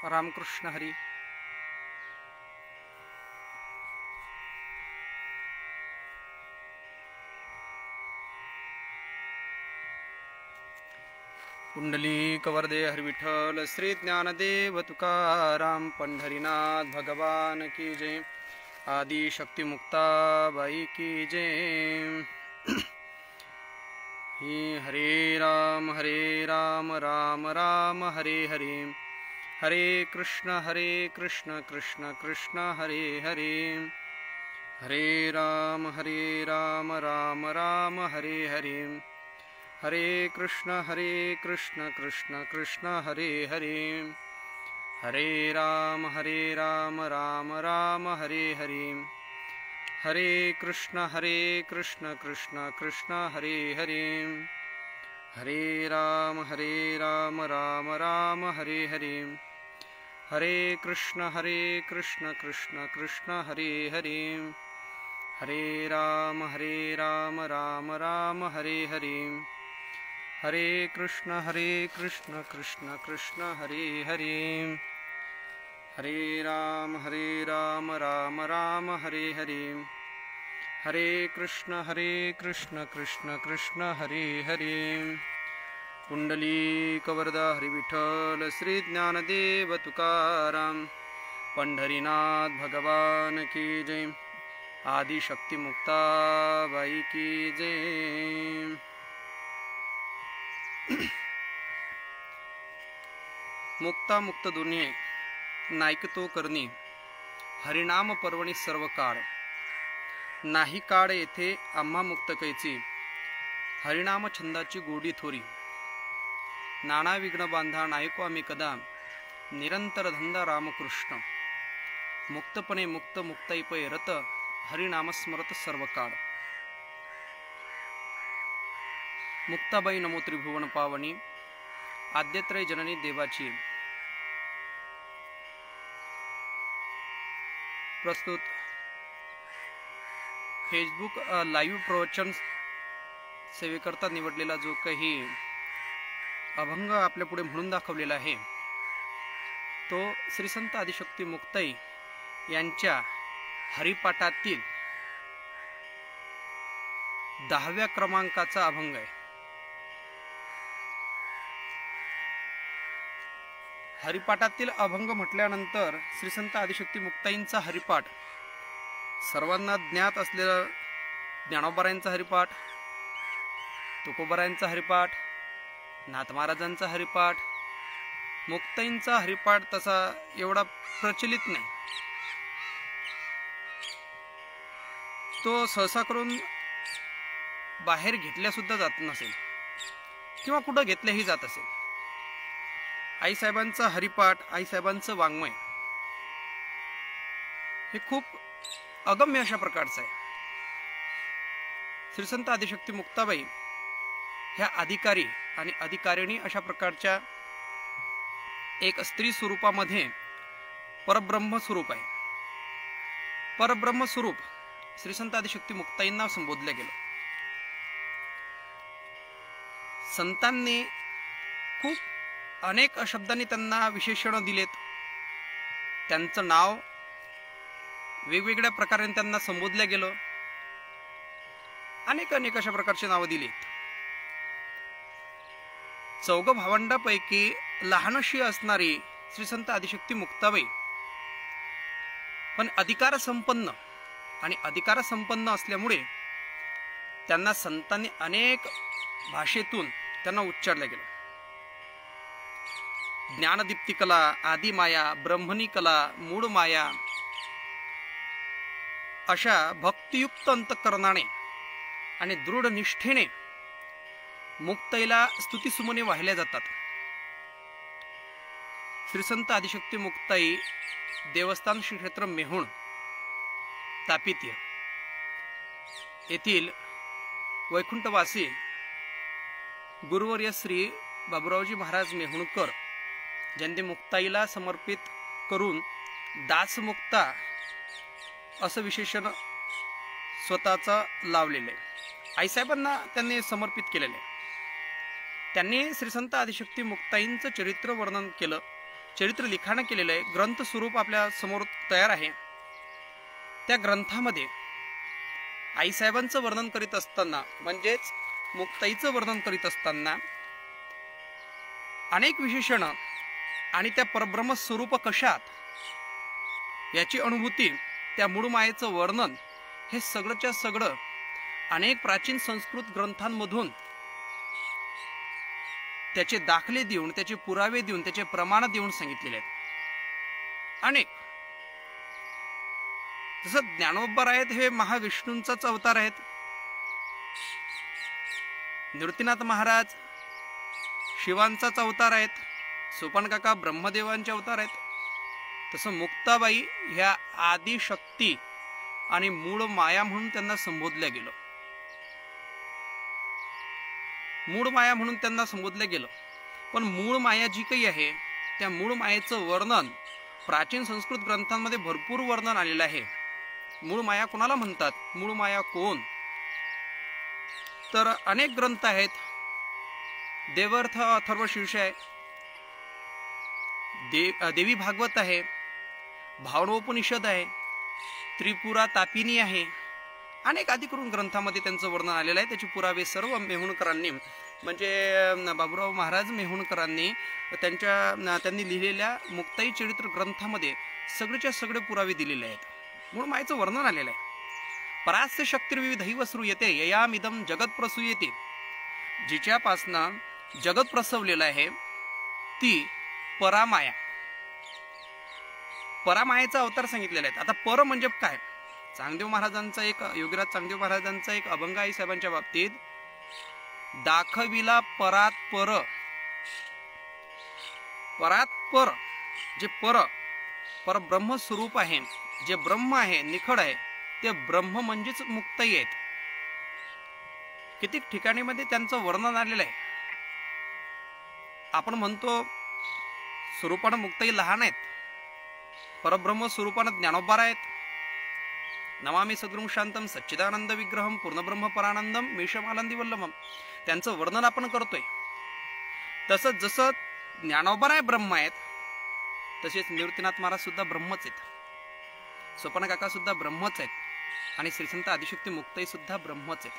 रामकृष्ण हरी। पुंडलिक वरदे हरि विठ्ठल श्री ज्ञानदेव तुकाराम पंढरीनाथ भगवान की जय। आदि शक्ति मुक्ताबाई की जय। हरे राम राम राम हरे हरे, हरे कृष्ण कृष्ण कृष्ण हरे हरे, हरे राम राम राम हरे हरे, हरे कृष्ण कृष्ण कृष्ण हरे हरे, हरे राम राम राम हरे हरे, हरे कृष्ण कृष्ण कृष्ण हरे हरे, हरे राम राम राम हरे हरे, हरे कृष्ण कृष्ण कृष्ण हरे हरे, हरे राम राम राम हरे हरे, हरे कृष्ण कृष्ण कृष्ण हरे हरे, हरे राम राम राम हरे हरे, हरे कृष्ण कृष्ण कृष्ण हरे हरे। पुंडलिक वरदा हरि विठ्ठल श्री ज्ञानदेव तुकाराम पंढरीनाथ भगवान की जय। आदि शक्ति मुक्ताबाई की जय। मुक्ता मुक्त दोन्ही नायकतो करणी, हरिनाम पर्वणी सर्व काळ। नाही काळ येथे आम्हा मुक्त कैची, हरिनाम छंदाची गोडी थोरी। नाना विघ्न बांधा नायको आम्ही कदा, निरंतर धंदा रामकृष्ण। मुक्तपणे मुक्त मुक्ताईपै रत, हरिनाम स्मरत सर्व काळ। मुक्ताबाई नमो त्रिभुवन पावनी, आद्यत्रय जननी देवाची। प्रस्तुत फेसबुक लाईव्ह प्रवचन सेवेकरता निवडलेला जो काही अभंग आपल्या पुढे म्हणून दाखवलेला आहे, तो श्री संत आदिशक्ती मुक्ताई यांच्या हरिपाठातील 10व्या क्रमांकाचा अभंग आहे। हरिपाठातील अभंग म्हटल्यानंतर श्री संत आदिशक्ती मुक्ताईंचा हरिपाठ सर्वांना ज्ञात असलेला ज्ञानोबारायांचा हरिपाठ, तुकोबारायांचा हरिपाठ, नाथ महाराजांचा हरिपाठ, मुक्ताईंचा हरिपाठ तसा एवढा प्रचलित नाही। तो सहसा करून बाहेर घेतल्या सुद्धा जात नसेल किंवा कुठं घेतल्याही जात असेल। आईसाहेबांचा हरिपाठ, आईसाहेबांचं वाङ्मय हे खूप अगम्य अशा प्रकारचं आहे। श्री संत आदिशक्ती मुक्ताबाई ह्या अधिकारी आणि अधिकारिणी अशा प्रकारच्या एक स्त्री स्वरूपामध्ये परब्रह्म स्वरूप आहे। परब्रह्म स्वरूप श्री संत आदिशक्ती मुक्ताईंना संबोधलं गेलं। संतांनी खूप अनेक शब्दांनी त्यांना विशेषण दिलेत, त्यांचं नाव वेगवेगळ्या प्रकारे त्यांना संबोधलं गेलं, अनेक अशा प्रकारची नावं दिलीत। चौघ भावंडापैकी लहानशी असणारी श्री संत आदिशक्ती मुक्ताबाई पण अधिकार संपन्न असल्यामुळे त्यांना संतांनी अनेक भाषेतून त्यांना उच्चारलं गेलं। ज्ञानदीप्ती कला, आदिमाया, ब्रह्मणी कला, मूळ माया अशा भक्तियुक्त अंतःकरणाने आणि दृढ निष्ठेने मुक्ताईला स्तुतिसुमने वाहिल्या जातात। श्री संत आदिशक्ती मुक्ताई देवस्थान श्री क्षेत्र मेहुण तापितीय येथील वैकुंठवासी गुरुवर्य श्री बाबुरावजी महाराज मेहुणकर ज्यांनी मुक्ताईला समर्पित करून दासमुक्ता असं विशेषण स्वतःचा लावलेलं आहे। आईसाहेबांना त्यांनी समर्पित केलेलं आहे। त्यांनी श्री संत आदिशक्ती मुक्ताईंचं चरित्र वर्णन केलं चरित्र लिखाण केलेलं आहे, ग्रंथ स्वरूप आपल्या समोर तयार आहे. त्या ग्रंथामध्ये आईसाहेबांचं वर्णन करीत असताना म्हणजेच मुक्ताईचं वर्णन करीत असताना अनेक विशेषण आणि त्या परब्रह्म स्वरूप कशात याची अनुभूती, त्या मूळ मायेचं वर्णन, हे सगळंच्या सगळं अनेक प्राचीन संस्कृत ग्रंथांमधून त्याचे दाखले देऊन, त्याचे पुरावे देऊन, त्याचे प्रमाण देऊन सांगितलेले आहेत. अनेक जसं ज्ञानोबा आहेत हे महाविष्णूंचाच अवतार आहेत, निवृत्तीनाथ महाराज शिवांचाच अवतार आहेत, सोपान काका ब्रह्मदेवांचे अवतार आहेत. तसं मुक्ताबाई ह्या आदिशक्ती आणि मूळ माया म्हणून त्यांना संबोधलं गेलं. मूळ माया म्हणून त्यांना संबोधलं गेलं. पण मूळ माया जी काही आहे त्या मूळ मायेचं वर्णन प्राचीन संस्कृत ग्रंथांमध्ये भरपूर वर्णन आलेलं आहे. मूळ माया कोणाला म्हणतात, मूळ माया कोण, तर अनेक ग्रंथ आहेत. देवर्थ अथर्व शीर्ष आहे, देवी भागवत आहे, भावनोपनिषद आहे, त्रिपुरा तापिनी आहे. अनेक आदी करून ग्रंथामध्ये त्यांचं वर्णन आलेलं आहे. त्याचे पुरावे सर्व मेहुणकरांनी म्हणजे बाबूराव महाराज मेहुणकरांनी त्यांनी लिहिलेल्या मुक्ताई चरित्र ग्रंथामध्ये सगळेच्या सगळे पुरावे दिलेले आहेत. मूळ मायेचं वर्णन आलेलं आहे. परास्य शक्तिर्विविधैव श्रूयते ययामिदं जगत प्रसूयते, जिच्यापासनं जगत प्रसवलेलं आहे ती परामाया. परामायेचा अवतार सांगितलेला आहे. आता पर म्हणजे काय, चांगदेव महाराजांचा एक, योगीराज चांगदेव महाराजांचा एक अभंग आई साहेबांच्या बाबतीत, दाखविला परात पर. परात पर जे परब्रह्म स्वरूप आहे, जे ब्रह्म आहे, निखळ आहे, ते ब्रह्म म्हणजेच मुक्ताई आहेत. कित्येक ठिकाणी मध्ये त्यांचं वर्णन आलेलं आहे. आपण म्हणतो स्वरूपानं मुक्ताई लहान आहेत, परब्रह्म स्वरूपानं ज्ञानोबा आहेत. नमामि सद्गुरुं शांतम सच्चिदानंद विग्रहम पूर्णब्रह्म परानंदम मेषमालंदी वल्लभम, त्यांचं वर्णन आपण करतोय. तसंच जसं ज्ञानोबा ब्रह्म आहेत, तसेच निवृत्तीनाथ महाराज सुद्धा ब्रह्मच आहेत, सोपान काका सुद्धा ब्रह्मच आहेत, आणि श्रीसंत आदिशक्ती मुक्ताई सुद्धा ब्रह्मच आहेत.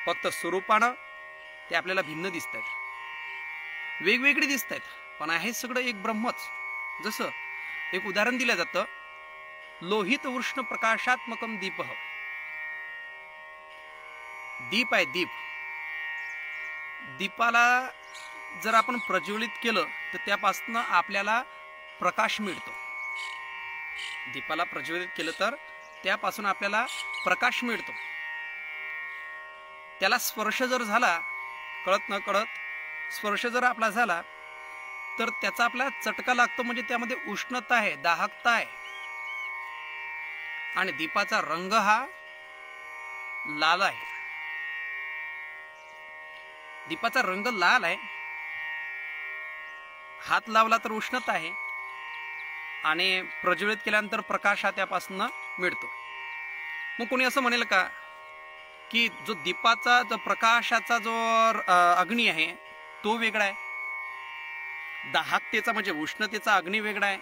फक्त स्वरूपानं ते आपल्याला भिन्न दिसत आहेत, वेगवेगळे दिसत आहेत, पण आहे सगळं एक ब्रह्मच. जसं एक उदाहरण दिलं जातं, लोहित उष्ण प्रकाशात्मकम दीप. दीप आहे, दीप. दीपाला जर आपण प्रज्वलित केलं तर त्यापासून आपल्याला प्रकाश मिळतो. दीपाला प्रज्वलित केलं तर त्यापासून आपल्याला प्रकाश मिळतो. त्याला स्पर्श जर झाला, कळत न कळत स्पर्श जर आपला झाला तर त्याचा आपल्याला चटका लागतो, म्हणजे त्यामध्ये उष्णता आहे, दाहकता आहे. आणि दीपाचा रंग हा लाल आहे. दीपाचा रंग लाल आहे. हात लावला तर उष्णता आहे, आणि प्रज्वलित केल्यानंतर प्रकाश हा त्यापासून मिळतो. मग कोणी असं म्हणेल का की जो दीपाचा जो प्रकाशाचा जो अग्नी आहे तो वेगळा आहे, दाहकतेचा म्हणजे उष्णतेचा अग्नी वेगळा आहे,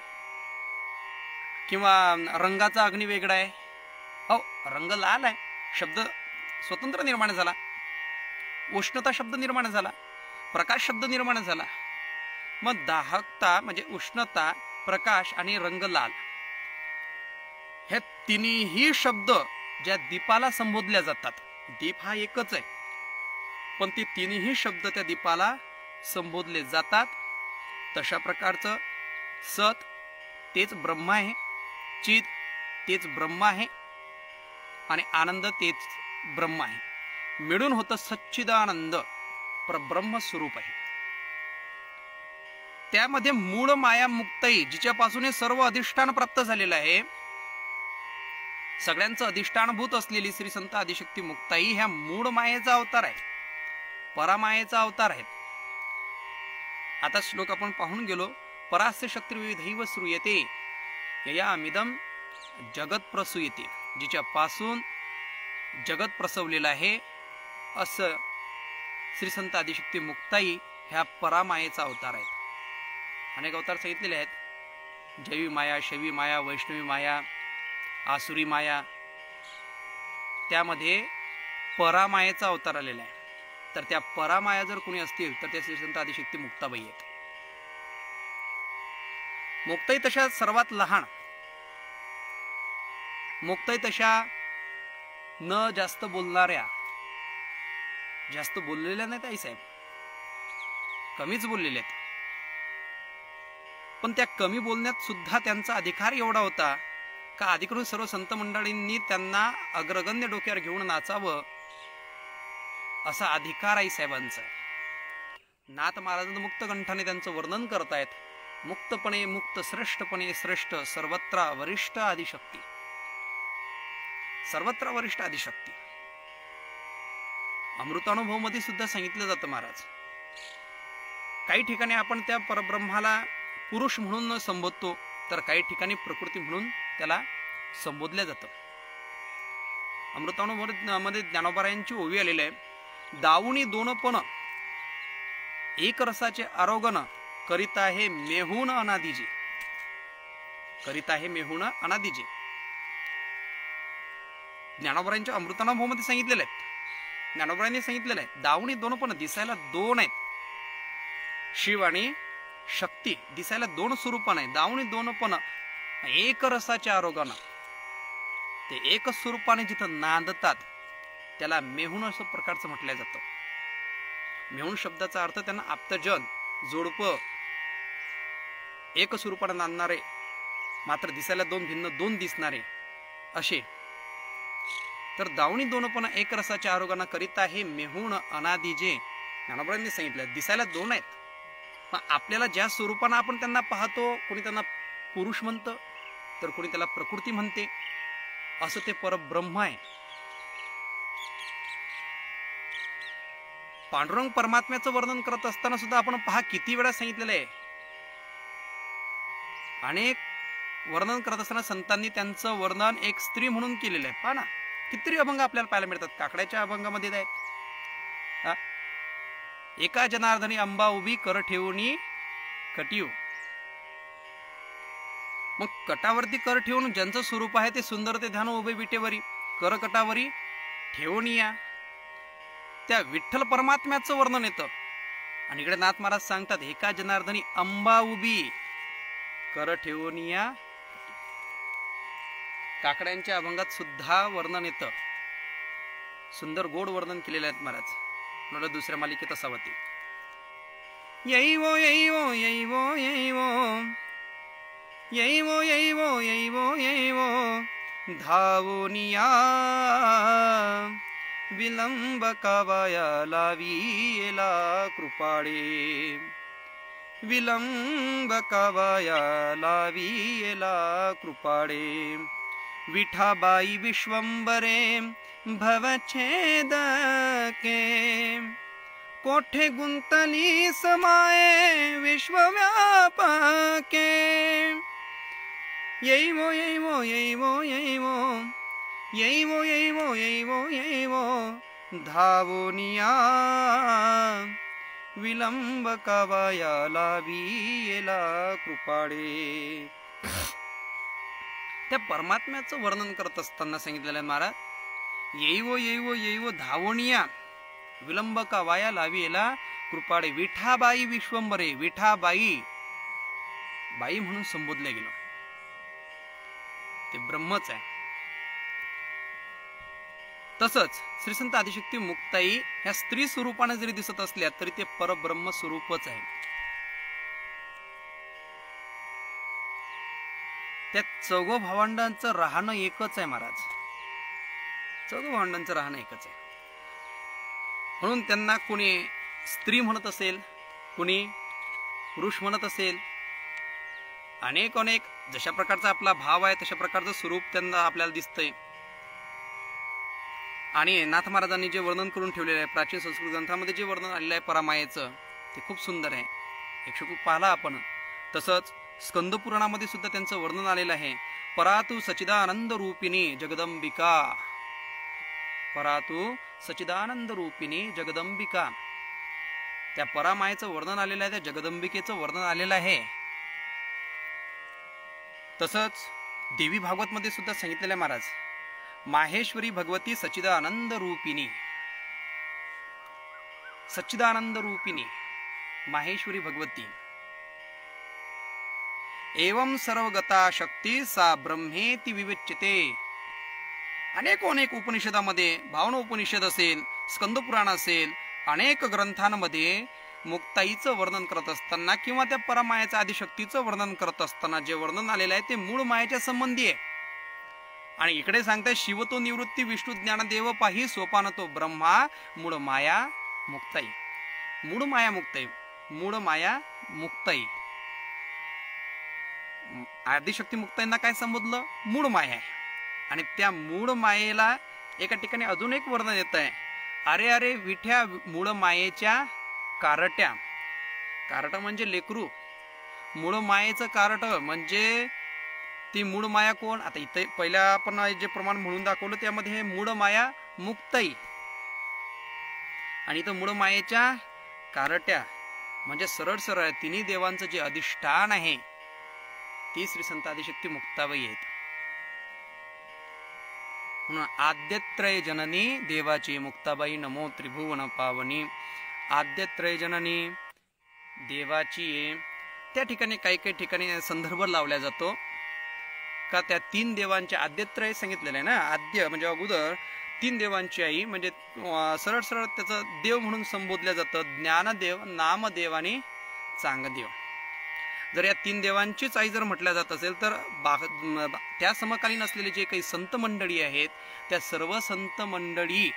किंवा रंगाचा अग्नी वेगळा आहे? हो, रंग लाल आहे, शब्द स्वतंत्र निर्माण झाला, उष्णता शब्द निर्माण झाला, प्रकाश शब्द निर्माण झाला. मग दाहकता म्हणजे उष्णता, प्रकाश आणि रंग लाल, हे तिन्ही शब्द ज्या दीपाला संबोधल्या जातात, दीप हा एकच आहे, पण ते तिन्ही शब्द त्या दीपाला संबोधले जातात. तशा प्रकारचं सत तेच ब्रह्म आहे, चित तेच ब्रह्म आहे, आणि आनंद तेच ब्रह्म आहे. मिळून होतं सच्चिदानंद परब्रह्म स्वरूप आहे. त्यामध्ये मूळ माया मुक्ताई, जिच्यापासून हे सर्व अधिष्ठान प्राप्त झालेलं आहे, सगळ्यांचं अधिष्ठानभूत असलेली श्री संत आदिशक्ती मुक्ताई ह्या मूळ मायेचा अवतार आहे, परामायेचा अवतार आहे. आता श्लोक आपण पाहून गेलो. परास्य शक्तिर्विविधैव श्रूयते ययामिदं जगत प्रसूयते, जिच्यापासून जगत प्रसवलेलं आहे असं श्री संत आदिशक्ती मुक्ताई ह्या परामायेचा अवतार आहेत. अनेक अवतार सांगितलेले आहेत. जैवी माया, शैवी माया, वैष्णवी माया, आसुरी माया. त्यामध्ये परामायेचा अवतार आलेला आहे. तर त्या परामाया जर कोणी असतील तर त्या श्री संत आदिशक्ती मुक्ताबाई आहेत. मुक्ताई तशा सर्वात लहान, मुक्ताई तशा न जास्त बोलणाऱ्या, जास्त बोललेल्या नाहीत आईसाहेब, कमीच बोललेल्या आहेत. पण त्या कमी बोलण्यात सुद्धा त्यांचा अधिकार एवढा होता का अधिकृत सर्व संत मंडळींनी त्यांना अग्रगण्य डोक्यावर घेऊन नाचावं असा अधिकार आई साहेबांचा आहे. नाथ महाराजांना मुक्त कंठाने त्यांचं वर्णन करतायत. मुक्तपणे मुक्त, श्रेष्ठपणे श्रेष्ठ, सर्वत्र वरिष्ठ आदिशक्ती, सर्वत्र वरिष्ठ आदिशक्ती. अमृतानुभव मध्ये सुद्धा सांगितलं जातं महाराज. काही ठिकाणी आपण त्या परब्रह्माला पुरुष म्हणून संबोधतो, तर काही ठिकाणी प्रकृती म्हणून त्याला संबोधल्या जातं. अमृतानुभव मध्ये ज्ञानोबारायांची ओवी आलेली आहे. दावुनी दोनपण एक रसाचे आरोगण करीता हे मेहून अनादिजे, करीता हे मेहून अनादिजे. ज्ञानोबारायांच्या अमृतानुभव मध्ये सांगितलेले आहेत. ज्ञानोबारायांनी सांगितलेलं आहे दावुनी दोनपण, दिसायला दोन आहेत. शिव आणि शक्ती दिसायला दोन स्वरूपाने आहे. दावुनी दोनपण एक रसाचे आरोगण, ते एकच स्वरूपाने जिथं नांदतात त्याला मेहून असं प्रकारचं म्हटलं जातं. मेहून शब्दाचा अर्थ त्यांना आप्तजन, जोडप, एक स्वरूपाने नांदणारे मात्र दिसायला दोन भिन्न, दोन दिसणारे असे. तर दावणी दोनपण एक रसाच्या आरोगांना करिता हे मेहून अनादिजे. ज्ञानोबांनी सांगितलं दिसायला दोन आहेत, पण आपल्याला ज्या स्वरूपानं आपण त्यांना पाहतो, कोणी त्यांना पुरुष म्हणतं तर कोणी त्याला प्रकृती म्हणते, असं ते परब्रह्म आहे. पांडुरंग परमात्म्याचं वर्णन करत असताना सुद्धा आपण पहा किती वेळा सांगितलेलं आहे. अनेक वर्णन करत असताना संतांनी त्यांचं वर्णन एक स्त्री म्हणून केलेलं आहे. पहा ना, कितीतरी अभंग आपल्याला पाहायला मिळतात. काकड्याच्या अभंगामध्ये आहेत. एका जनार्दनी अंबा उभी कर ठेवूनी कटिव. मग कटावरती कर ठेवून ज्यांचं स्वरूप आहे ते सुंदर ते ध्यान उभे विटेवरी कर कटावरी ठेवून या. त्या विठ्ठल परमात्म्याचं वर्णन येतं. आणि इकडे नाथ महाराज सांगतात एका जनार्दनी अंबा उभी कर ठेवून या. काकड्यांच्या अभंगात सुद्धा वर्णन येतं. सुंदर गोड वर्णन केलेले आहेत महाराज. म्हणून दुसऱ्या मालिकेत असावं ते. येईवो येईवो येईवो येईवो येईवो येईवो येईवो येईवो धावोनिया विलंब कावाया लावीला कृपाळे. विलंब कावाया लावीला कृपाळे. विठाबाई विश्वंबरे भवछेदके कोठे गुंतली समाये विश्वव्यापके. येईवो येईवो येईवो येईवो येईवो येईवो येईवो येईवो धावोनिया विलंब कावाया लावीला कृपाळे. त्या परमात्म्याचं वर्णन करत असताना सांगितलेलं आहे महाराज येईवो येईवो येईवो धावोनिया विलंब कावाया लावीला कृपाळे. विठाबाई विश्वंबरे, विठाबाई बाई म्हणून संबोधले गेलो ते ब्रह्मच आहे. तसंच श्री संत आदिशक्ती मुक्ताई ह्या स्त्री स्वरूपाने जरी दिसत असल्या तरी ते परब्रह्म स्वरूपच आहे. त्या चौघ भावंडांचं राहणं एकच आहे महाराज. चौघ भावंडांचं राहणं एकच आहे. म्हणून त्यांना कोणी स्त्री म्हणत असेल, कोणी पुरुष म्हणत असेल, अनेक अनेक जशा प्रकारचा आपला भाव आहे तशा प्रकारचं स्वरूप त्यांना आपल्याला दिसतंय. आणि नाथ महाराजांनी जे वर्णन करून ठेवलेलं आहे प्राचीन संस्कृत ग्रंथामध्ये जे वर्णन आलेलं आहे परामायेचं ते खूप सुंदर आहे. एक शोक पाहिला आपण. तसंच स्कंद पुराणामध्ये सुद्धा त्यांचं वर्णन आलेलं आहे. परातु सचिदानंद रूपिणी जगदंबिका. परातु सचिदानंद रूपिणी जगदंबिका. त्या परामायेचं वर्णन आलेलं आहे, त्या जगदंबिकेचं वर्णन आलेलं आहे. तसंच देवी भागवत मध्ये सुद्धा सांगितलेलं आहे महाराज, माहेश्वरी भगवती सच्चिदानंद रूपिणी, सच्चिदानंद रूपिणी माहेश्वरी भगवती एवं सर्वगता शक्ती सा ब्रह्मेति विविच्यते. अनेक उपनिषदामध्ये, भावना उपनिषद असेल, स्कंदपुराण असेल, अनेक ग्रंथांमध्ये मुक्ताईचं वर्णन करत असताना किंवा त्या परमायेच्या आदिशक्तीचं वर्णन करत असताना जे वर्णन आलेलं आहे ते मूळ मायेच्या संबंधी आहे. आणि इकडे सांगताय शिव तो निवृत्ती विष्णू ज्ञानदेव पाही सोपान तो ब्रह्मा मूळ माया मुक्ताई. मूळ माया मुक्ताई, मूळ माया मुक्ताई. आदिशक्ती मुक्ताईंना काय संबोधलं? मूळ माया आहे. आणि त्या मूळ मायेला एका ठिकाणी अजून एक वर्णन येत आहे, अरे अरे विठ्या मूळ मायेच्या कारट्या. कारट म्हणजे लेकरू, मूळ मायेचं कारट म्हणजे ती मूळ माया कोण? आता इथे पहिल्या आपण जे प्रमाण म्हणून दाखवलं त्यामध्ये हे मूळ माया मुक्ताई, आणि इथं मूळ मायेच्या कारट्या म्हणजे सरळ सरळ तिन्ही देवांचं जे अधिष्ठान आहे ती श्री संत आदिशक्ती मुक्ताबाई आहेत. म्हणून आद्यत्रय जननी देवाची मुक्ताबाई नमो त्रिभुवन पावनी. आद्यत्रय जननी देवाची त्या ठिकाणी काही ठिकाणी संदर्भ लावला जातो का त्या तीन देवांच्या आद्यत्रय सांगितलेलं आहे ना. आद्य म्हणजे अगोदर, तीन देवांची आई म्हणजे सरळ सरळ त्याचं देव म्हणून संबोधलं जातं, ज्ञानदेव, नामदेव आणि चांगदेव. जर या तीन देवांचीच आई जर म्हटल्या जात असेल तर त्या समकालीन असलेले जे काही संत मंडळी आहेत त्या सर्व संत मंडळी,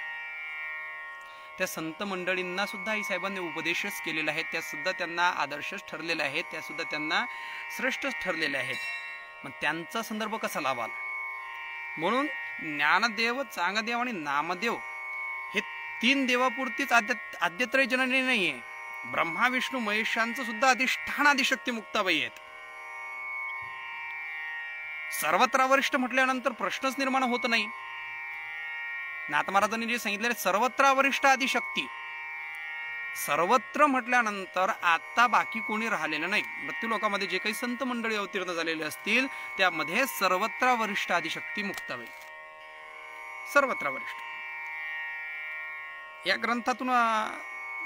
त्या संत मंडळींना सुद्धा आई साहेबांनी उपदेशच केलेला आहे, त्या सुद्धा त्यांना आदर्शच ठरलेले आहेत, त्या सुद्धा त्यांना श्रेष्ठच ठरलेले आहेत. मग त्यांचा संदर्भ कसा लावाल? म्हणून ज्ञानदेव, चांगदेव आणि नामदेव हे तीन देवापुरतीच आद्यत्रय जननी नाहीये. ब्रह्मा विष्णू महेशांचं सुद्धा अधिष्ठान आदिशक्ती मुक्ताबाई आहेत. सर्वत्र वरिष्ठ म्हटल्यानंतर प्रश्नच निर्माण होत नाही. नाथ महाराजांनी जे सांगितले सर्वत्र वरिष्ठ आदिशक्ती, सर्वत्र म्हटल्यानंतर आता बाकी कोणी राहिलेलं नाही. मृत्यू लोकामध्ये जे काही संत मंडळी अवतीर्ण झालेले असतील त्यामध्ये सर्वत्र वरिष्ठ आदिशक्ती मुक्ताबाई, सर्वत्र वरिष्ठ. या ग्रंथातून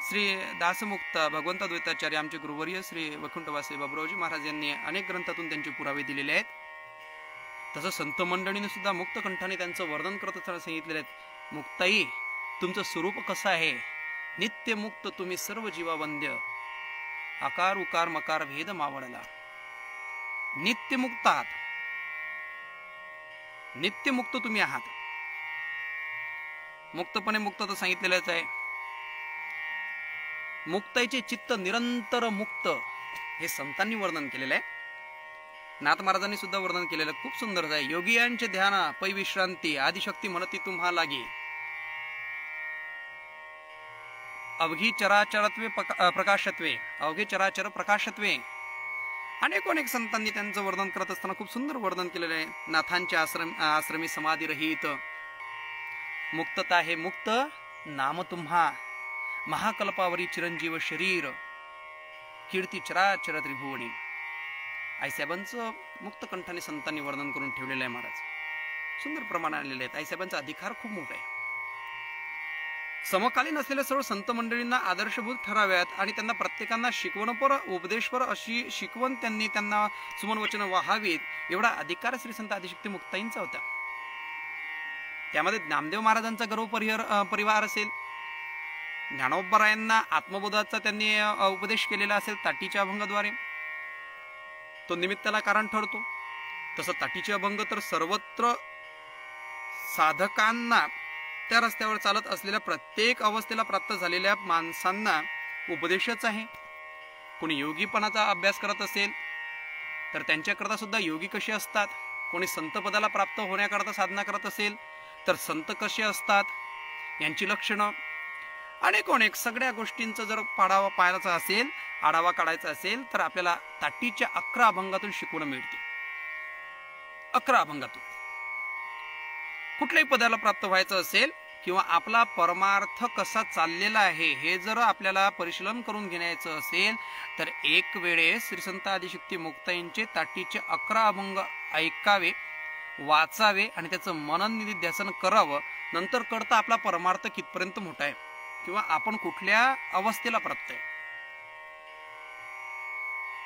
श्री दासमुक्त भगवंत द्वैताचार्य आमचे गुरुवर्य श्री वैकुंठवासी बाबुरावजी महाराज यांनी अनेक ग्रंथातून त्यांचे पुरावे दिलेले आहेत. तसं संत मंडळीने सुद्धा मुक्त कंठाने त्यांचं वर्णन करत असताना सांगितलेले आहेत, मुक्ताई तुमचं स्वरूप कसं आहे? नित्य मुक्त तुम्ही सर्व जीवावंद्य, आकार उकार मकार भेद मावळला. नित्य मुक्त आहात, नित्य मुक्त तुम्ही आहात. मुक्तपणे मुक्त तर सांगितलेलंच आहे. मुक्ताईचे चित्त निरंतर मुक्त हे संतांनी वर्णन केलेलं आहे. नाथ महाराजांनी सुद्धा वर्णन केलेलं खूप सुंदर आहे. योगियांचे ध्यान पै विश्रांती, आदिशक्ती म्हणती तुम्हा लागी. अवघी चराचरत्वे प्रकाशत्वे, अवघे चराचर प्रकाशत्वे. अनेक संतांनी त्यांचं वर्णन करत असताना खूप सुंदर वर्णन केलेलं आहे. नाथांच्या आश्रमी समाधी रहित मुक्तता हे मुक्त नाम तुम्हा, महाकल्पावरी चिरंजीव शरीर, कीर्ती चराचर त्रिभुवनी. आईसाहेबांचं मुक्त कंठाने संतांनी वर्णन करून ठेवलेलं आहे महाराज. सुंदर प्रमाण आलेले आहेत. आईसाहेबांचा अधिकार खूप मोठा आहे. समकालीन असलेल्या सर्व संत मंडळींना आदर्शभूत ठराव्यात आणि त्यांना प्रत्येकांना शिकवणपर उपदेशपर अशी शिकवण त्यांना सुमनवचन व्हावीत एवढा अधिकार श्री संत आदिशक्ती मुक्ताईंचा होता. त्यामध्ये ज्ञानदेव महाराजांचा गर्व परिवार असेल, ज्ञानोबरायांना आत्मबोधाचा त्यांनी उपदेश केलेला असेल ताटीच्या अभंगाद्वारे, तो निमित्ताला कारण ठरतो. तसं ताटीचे अभंग तर सर्वत्र साधकांना, त्या रस्त्यावर चालत असलेल्या प्रत्येक अवस्थेला प्राप्त झालेल्या माणसांना उपदेशच आहे. कोणी योगीपणाचा अभ्यास करत असेल तर त्यांच्याकरता सुद्धा योगी कसे असतात, कोणी संत पदाला प्राप्त होण्याकरता साधना करत असेल तर संत कसे असतात यांची लक्षणं, अनेक सगळ्या गोष्टींचा जर पाहायचा असेल, आढावा काढायचा असेल तर आपल्याला ताटीच्या 11 अभंगातून शिकवण मिळते. 11 अभंगातून कुठल्याही पदाला प्राप्त व्हायचं असेल किंवा आपला परमार्थ कसा चाललेला आहे हे जर आपल्याला परिशीलन करून घेण्याचं असेल तर एक वेळेस श्री संत आदिशक्ती मुक्ताईंचे ताटीचे 11 अभंग ऐकावे, वाचावे आणि त्याचं मनन निधिध्यासन करावं. नंतर कळतं आपला परमार्थ कितपर्यंत मोठा आहे किंवा आपण कुठल्या अवस्थेला प्राप्त आहे.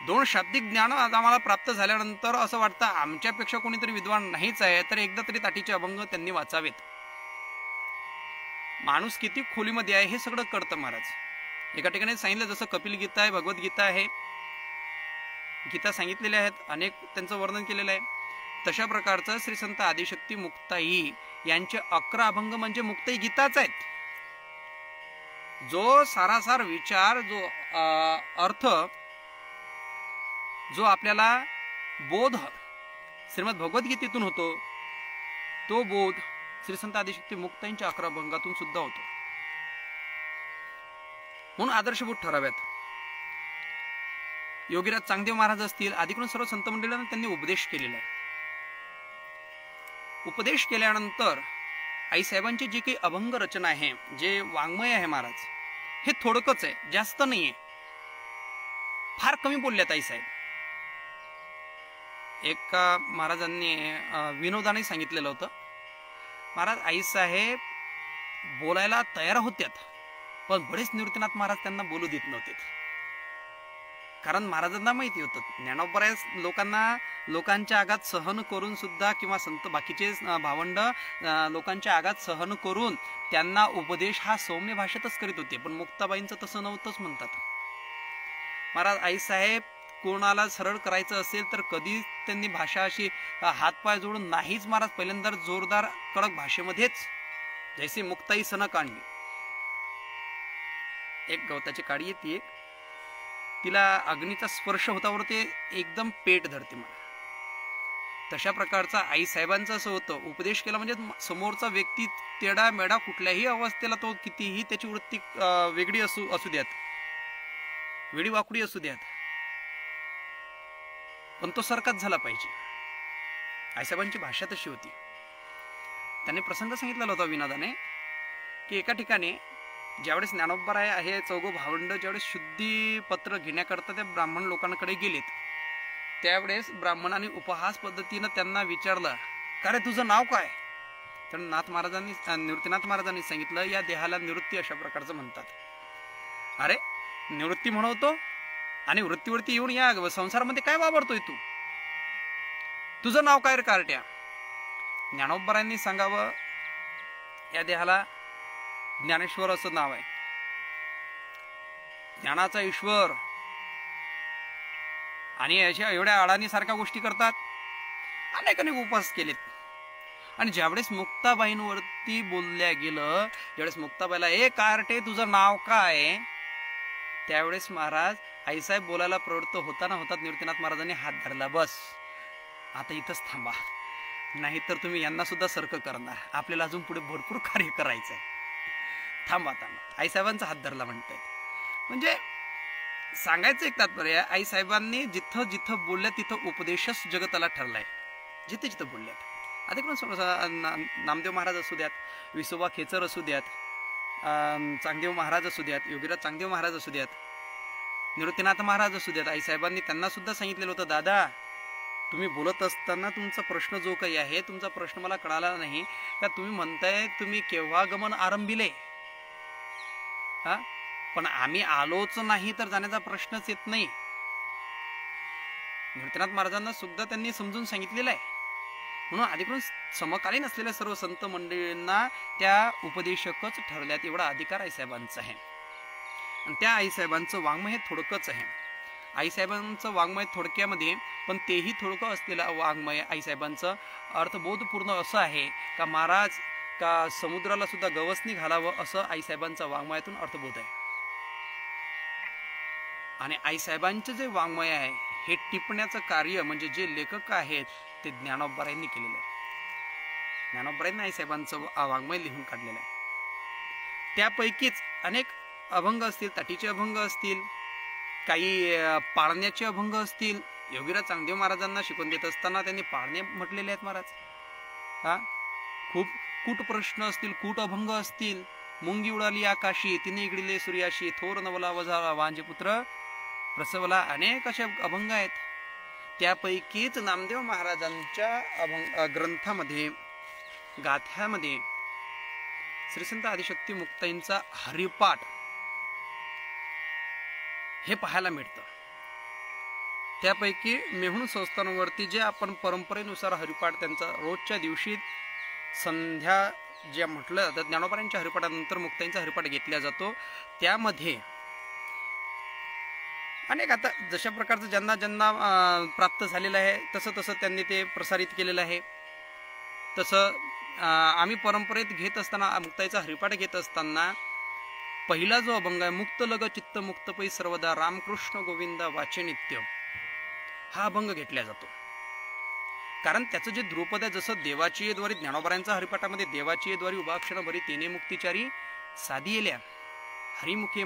2 शाब्दिक ज्ञान आज आम्हाला प्राप्त झाल्यानंतर असं वाटतं आमच्यापेक्षा कोणीतरी विद्वान नाहीच आहे, तर एकदा तरी ताटीचे अभंग त्यांनी वाचावेत. माणूस किती खोलीमध्ये आहे हे सगळं कळतं महाराज. एका ठिकाणी सांगितलं, जसं कपिल गीता आहे, भगवद्गीता आहे, गीता सांगितलेल्या आहेत, अनेक त्यांचं वर्णन केलेलं आहे. तशा प्रकारचं श्री संत आदिशक्ती मुक्ताई यांचे 11 अभंग म्हणजे मुक्ताई गीताच आहेत. जो सारासार विचार, जो अर्थ, जो आपल्याला बोध श्रीमद भगवद्गीतेतून होतो, तो बोध श्री संत आदिशक्ती मुक्ताईंच्या 11 अभंगातून सुद्धा होतो. म्हणून आदर्शभूत ठराव्यात. योगीराज चांगदेव महाराज असतील, आदिकडून सर्व संत मंडळींना त्यांनी उपदेश केलेला आहे. उपदेश केल्यानंतर आईसाहेबांची जी काही अभंग रचना आहे, जे वाङ्मय आहे महाराज, हे थोडकच आहे, जास्त नाहीये. फार कमी बोलल्यात आईसाहेब. एका महाराजांनी विनोदाने सांगितलेलं होतं, महाराज आईसाहेब बोलायला तयार होत्यात, पण बरेच निवृत्तीनाथ महाराज त्यांना बोलू देत नव्हते. कारण महाराजांना माहिती होतं ज्ञानोबऱ्याच लोकांच्या आगात सहन करून सुद्धा, किंवा संत बाकीचे भावंड लोकांच्या आगात सहन करून त्यांना उपदेश हा सौम्य भाषेतच करीत होते. पण मुक्ताबाईंचं तसं नव्हतंच म्हणतात महाराज. आईसाहेब कोणाला सरळ करायचं असेल तर कधी त्यांनी भाषा अशी हातपाय जोडून नाहीच महाराज. पहिल्यांदा जोरदार कडक भाषेमध्येच, जैसे मुक्ताई सन काढली. एक गवताची काडी येते, तिला अग्नीचा स्पर्श होतावर ते एकदम पेट धरते मला. तशा प्रकारचा आईसाहेबांचं असं होतं, उपदेश केला म्हणजे समोरचा व्यक्ती तेडा मेडा कुठल्याही अवस्थेला, तो कितीही त्याची वृत्ती वेगळी असू द्यात, वेडी वाकडी असू द्यात, पण तो सरकत झाला पाहिजे. आईसाहेबांची भाषा तशी होती. त्यांनी प्रसंग सांगितलेला होता विनोदाने, की एका ठिकाणी ज्यावेळेस ज्ञानोबराय आहे चौघो भावंड ज्यावेळेस शुद्धी पत्र घेण्याकरता त्या ब्राह्मण लोकांकडे गेलेत, त्यावेळेस ब्राह्मणांनी उपहास पद्धतीनं त्यांना विचारलं, का रे तुझं नाव काय? तर निवृत्तीनाथ महाराजांनी सांगितलं, या देहाला निवृत्ती अशा प्रकारचं म्हणतात. अरे निवृत्ती म्हणवतो आणि वृत्तीवरती येऊन या संसारामध्ये काय वावरतोय तू? तुझं नाव काय रे कारट्या? ज्ञानोबरायांनी सांगावं, या देहाला ज्ञानेश्वर असं नाव आहे. ज्ञानाचा ईश्वर. आणि अशा एवढ्या अडाणी सारख्या गोष्टी करतात, अनेक उपवास केलेत. आणि ज्यावेळेस मुक्ताबाईंवरती बोलल्या गेलं, ज्यावेळेस मुक्ताबाईला ए कारटे तुझं नाव काय, त्यावेळेस महाराज आईसाहेब बोलायला प्रवृत्त होताना निवृत्तीनाथ महाराजांनी हात धरला, बस आता इथंच थांबा, नाहीतर तुम्ही यांना सुद्धा सर्क करणार, आपल्याला अजून पुढे भरपूर कार्य करायचं आहे, थांबा. आईसाहेबांचा हात धरला म्हणतायत. म्हणजे सांगायचं एक तात्पर्य, आईसाहेबांनी जिथं जिथं बोलल्या तिथं उपदेशच जगताला ठरलाय. जिथे जिथं बोलल्यात, आता नामदेव महाराज असू द्यात, विसोबा खेचर असू द्यात, चांगदेव महाराज असू द्यात, योगीराज चांगदेव महाराज असू द्यात, निवृत्तीनाथ महाराज असू द्यात, आईसाहेबांनी त्यांना सुद्धा सांगितलेलं होतं, दादा तुम्ही बोलत असताना तुमचा प्रश्न जो काही आहे, तुमचा प्रश्न मला कळाला नाही का? तुम्ही म्हणताय तुम्ही केव्हा गमन आरंभिले, पण आम्ही आलोच नाही तर जाण्याचा प्रश्नच येत नाही. निवृत्तीनाथ महाराजांना सुद्धा त्यांनी समजून सांगितलेलं आहे. म्हणून आधीकडून समकालीन असलेल्या सर्व संत मंडळींना त्या उपदेशकच ठरल्यात एवढा अधिकार आईसाहेबांचा आहे. आणि त्या आईसाहेबांचं वाङ्मय हे थोडकंच आहे. आईसाहेबांचं वाङ्मय थोडक्यामध्ये, पण तेही थोडकं असलेलं वाङ्मय आईसाहेबांचं अर्थबोधपूर्ण असं आहे का महाराज का समुद्राला सुद्धा गवसनी घालावं, असं आईसाहेबांचा वाङ्मयातून अर्थबोध आहे. आणि आईसाहेबांचे जे वाङ्मय आहे हे टिपण्याचं कार्य म्हणजे जे लेखक आहेत ते ज्ञानोबरायांनी केलेलं आहे. ज्ञानोबरायांनी आईसाहेबांचं वाङ्मय लिहून काढलेलं आहे. त्यापैकीच अनेक अभंग असतील, ताटीचे अभंग असतील, काही पाळण्याचे अभंग असतील. योगीराज चांगदेव महाराजांना शिकवून देत असताना त्यांनी पाळणे म्हटलेले आहेत महाराज. खूप कूट प्रश्न असतील, कूट अभंग असतील. मुंगी उडाली आकाशी, तिने इगडिले सूर्याशी, थोर नवला वझाला वांजे पुत्र प्रसवला, अनेक असे अभंग आहेत. त्यापैकीच नामदेव महाराजांच्या ग्रंथामध्ये गाथ्यामध्ये श्रीसंत आदिशक्ती मुक्ताईंचा हरिपाठ हे पाहायला मिळतं। त्यापैकी मेहुण संस्थानावरती जे आपण परंपरेनुसार हरिपाठ त्यांचा रोजच्या दिवशी संध्या जे म्हटलं जातं ज्ञानोबांच्या हरिपाठानंतर मुक्ताईंचा हरिपाठ घेतला जातो। त्यामध्ये अनेक आता जशा प्रकारचं ज्यांना ज्यांना प्राप्त झालेलं आहे तसं तसं त्यांनी ते प्रसारित केलेलं आहे। तसं आम्ही परंपरेत घेत असताना मुक्ताईचा हरिपाठ घेत असताना पहिला जो अभंग आहे मुक्त लग चित्त मुक्त पै सर्वदा रामकृष्ण गोविंद वाचे नित्य, हा अभंग घेतला जातो। कारण त्याचं जे ध्रुपद आहे जसं देवाची द्वारे ज्ञानोबांच्या हरिपाठामध्ये देवाची द्वारे उभाक्षण भरी तेने मुक्तिचारी साधी येल्या, हरिमुखी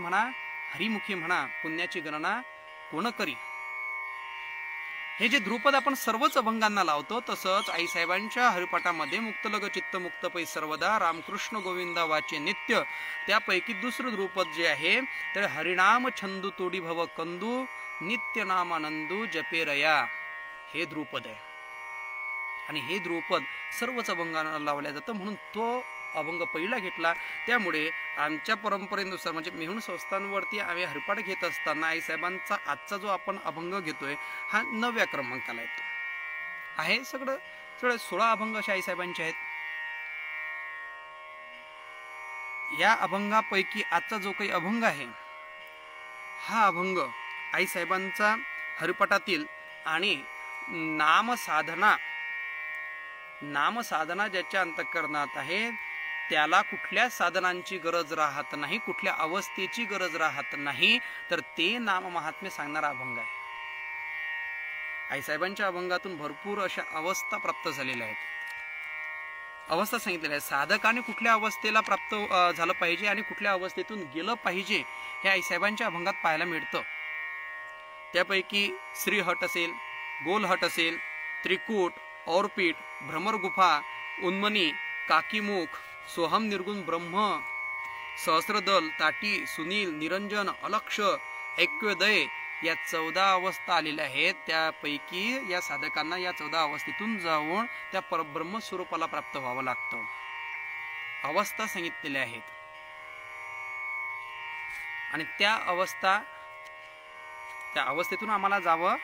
म्हणा पुण्याची गणना कोण करी, हे जे ध्रुपद आपण सर्वच अभंगांना लावतो तसंच आईसाहेबांच्या हरिपाठामध्ये मुक्त लग चित्त मुक्त पै सर्वदा रामकृष्ण गोविंदा वाचे नित्य, त्यापैकी दुसरं ध्रुपद जे आहे तर हरिनाम छंदू तोडी भव कंदू नित्य नामानंदू जपेरया, हे ध्रुपद आहे। आणि हे ध्रुपद सर्वच अभंगांना लावल्या जातं म्हणून तो अभंग पहिला घेतला। त्यामुळे आमच्या परंपरेनुसार म्हणजे मेहुण संस्थांवरती आम्ही हरिपाठ घेत असताना आईसाहेबांचा आजचा जो आपण अभंग घेतोय हा 9व्या क्रमांकाला येतो आहे। सगळं 16 अभंग असे आईसाहेबांचे आहेत। या अभंगापैकी आजचा जो काही अभंग आहे हा अभंग आईसाहेबांचा हरिपाठातील आणि नामसाधना ज्याच्या अंतःकरणात आहे त्याला कुठल्या साधनांची गरज राहत नाही, कुठल्या अवस्थेची गरज राहत नाही, तर ते नाम महात्म्य सांगणारा अभंग आहे। आईसाहेबांच्या अभंगातून भरपूर अशा अवस्था प्राप्त झालेल्या आहेत, अवस्था सांगितलेल्या आहेत। साधकाने कुठल्या अवस्थेला प्राप्त झालं पाहिजे आणि कुठल्या अवस्थेतून गेलं पाहिजे हे आईसाहेबांच्या अभंगात पाहायला मिळतं। त्यापैकी श्रीहट असेल, गोलहट असेल, त्रिकूट, औरपीठ, भ्रमरगुफा, उन्मनी, काकीमुख, सोहम निर्गुण ब्रह्म, सहस्रदल, ताटी, सुनील, निरंजन, अलक्ष, ऐक्योदय या 14 अवस्था आलेल्या आहेत। त्यापैकी या साधकांना या 14 अवस्थेतून जाऊन त्या परब्रह्म स्वरूपाला प्राप्त व्हावं लागतं, अवस्था सांगितलेल्या आहेत। आणि त्या अवस्थेतून आम्हाला जावं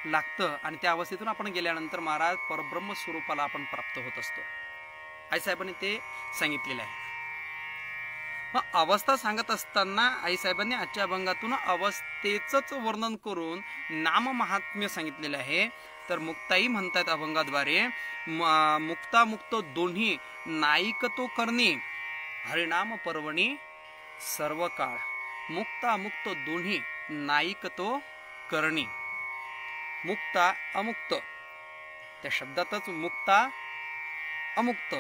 लागतं आणि त्या अवस्थेतून आपण गेल्यानंतर महाराज परब्रह्म स्वरूपाला आपण प्राप्त होत असतो, आईसाहेबांनी ते सांगितलेलं आहे। मग अवस्था सांगत असताना आईसाहेबांनी आजच्या अभंगातून अवस्थेचंच वर्णन करून नाम महात्म्य सांगितलेलं आहे। तर मुक्ताई म्हणतात अभंगाद्वारे मुक्ता मुक्त दोन्ही नाईक तो करणी हरिनाम पर्वणी सर्व काळ, मुक्ता मुक्त दोन्ही नाईक तो करणी, मुक्ता अमुक्त, त्या शब्दातच मुक्ता अमुक्त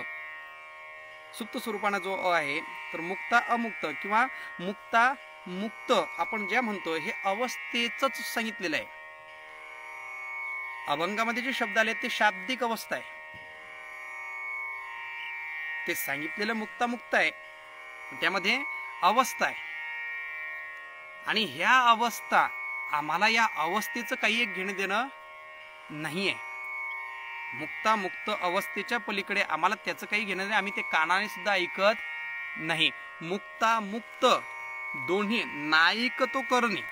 सुप्त स्वरूपाने जो आहे तर मुक्ता अमुक्त किंवा मुक्ता मुक्त आपण ज्या म्हणतो हे अवस्थेच सांगितलेलं आहे। अभंगामध्ये जे शब्द आले ते शाब्दिक अवस्था आहे, ते सांगितलेलं मुक्ता मुक्त आहे, त्यामध्ये अवस्था आहे आणि ह्या अवस्था आम्हाला या अवस्थेचं काही एक घेणं देणं नाहीये। मुक्ता मुक्त अवस्थेच्या पलीकडे आम्हाला त्याचं काही घेणं नाही, आम्ही ते कानाने सुद्धा ऐकत नाही। मुक्ता मुक्त दोन्ही नाईक तो करणी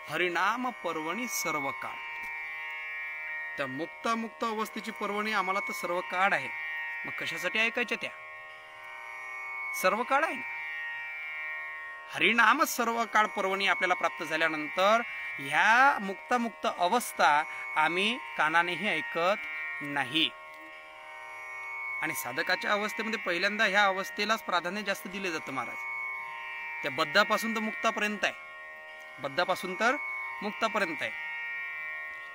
हरिनाम पर्वणी सर्व काळ, त्या मुक्ता मुक्त अवस्थेची पर्वणी आम्हाला तर सर्व काळ आहे। मग कशासाठी ऐकायच्या त्या सर्व काळ आहे ना, हरिनाम सर्व काळ पर्वणी आपल्याला प्राप्त झाल्यानंतर ह्या मुक्त अवस्था आम्ही कानानेही ऐकत नाही। आणि साधकाच्या अवस्थेमध्ये पहिल्यांदा ह्या अवस्थेलाच प्राधान्य जास्त दिले जातं महाराज। त्या बद्धापासून तर मुक्तापर्यंत आहे, बद्धापासून तर मुक्तापर्यंत आहे।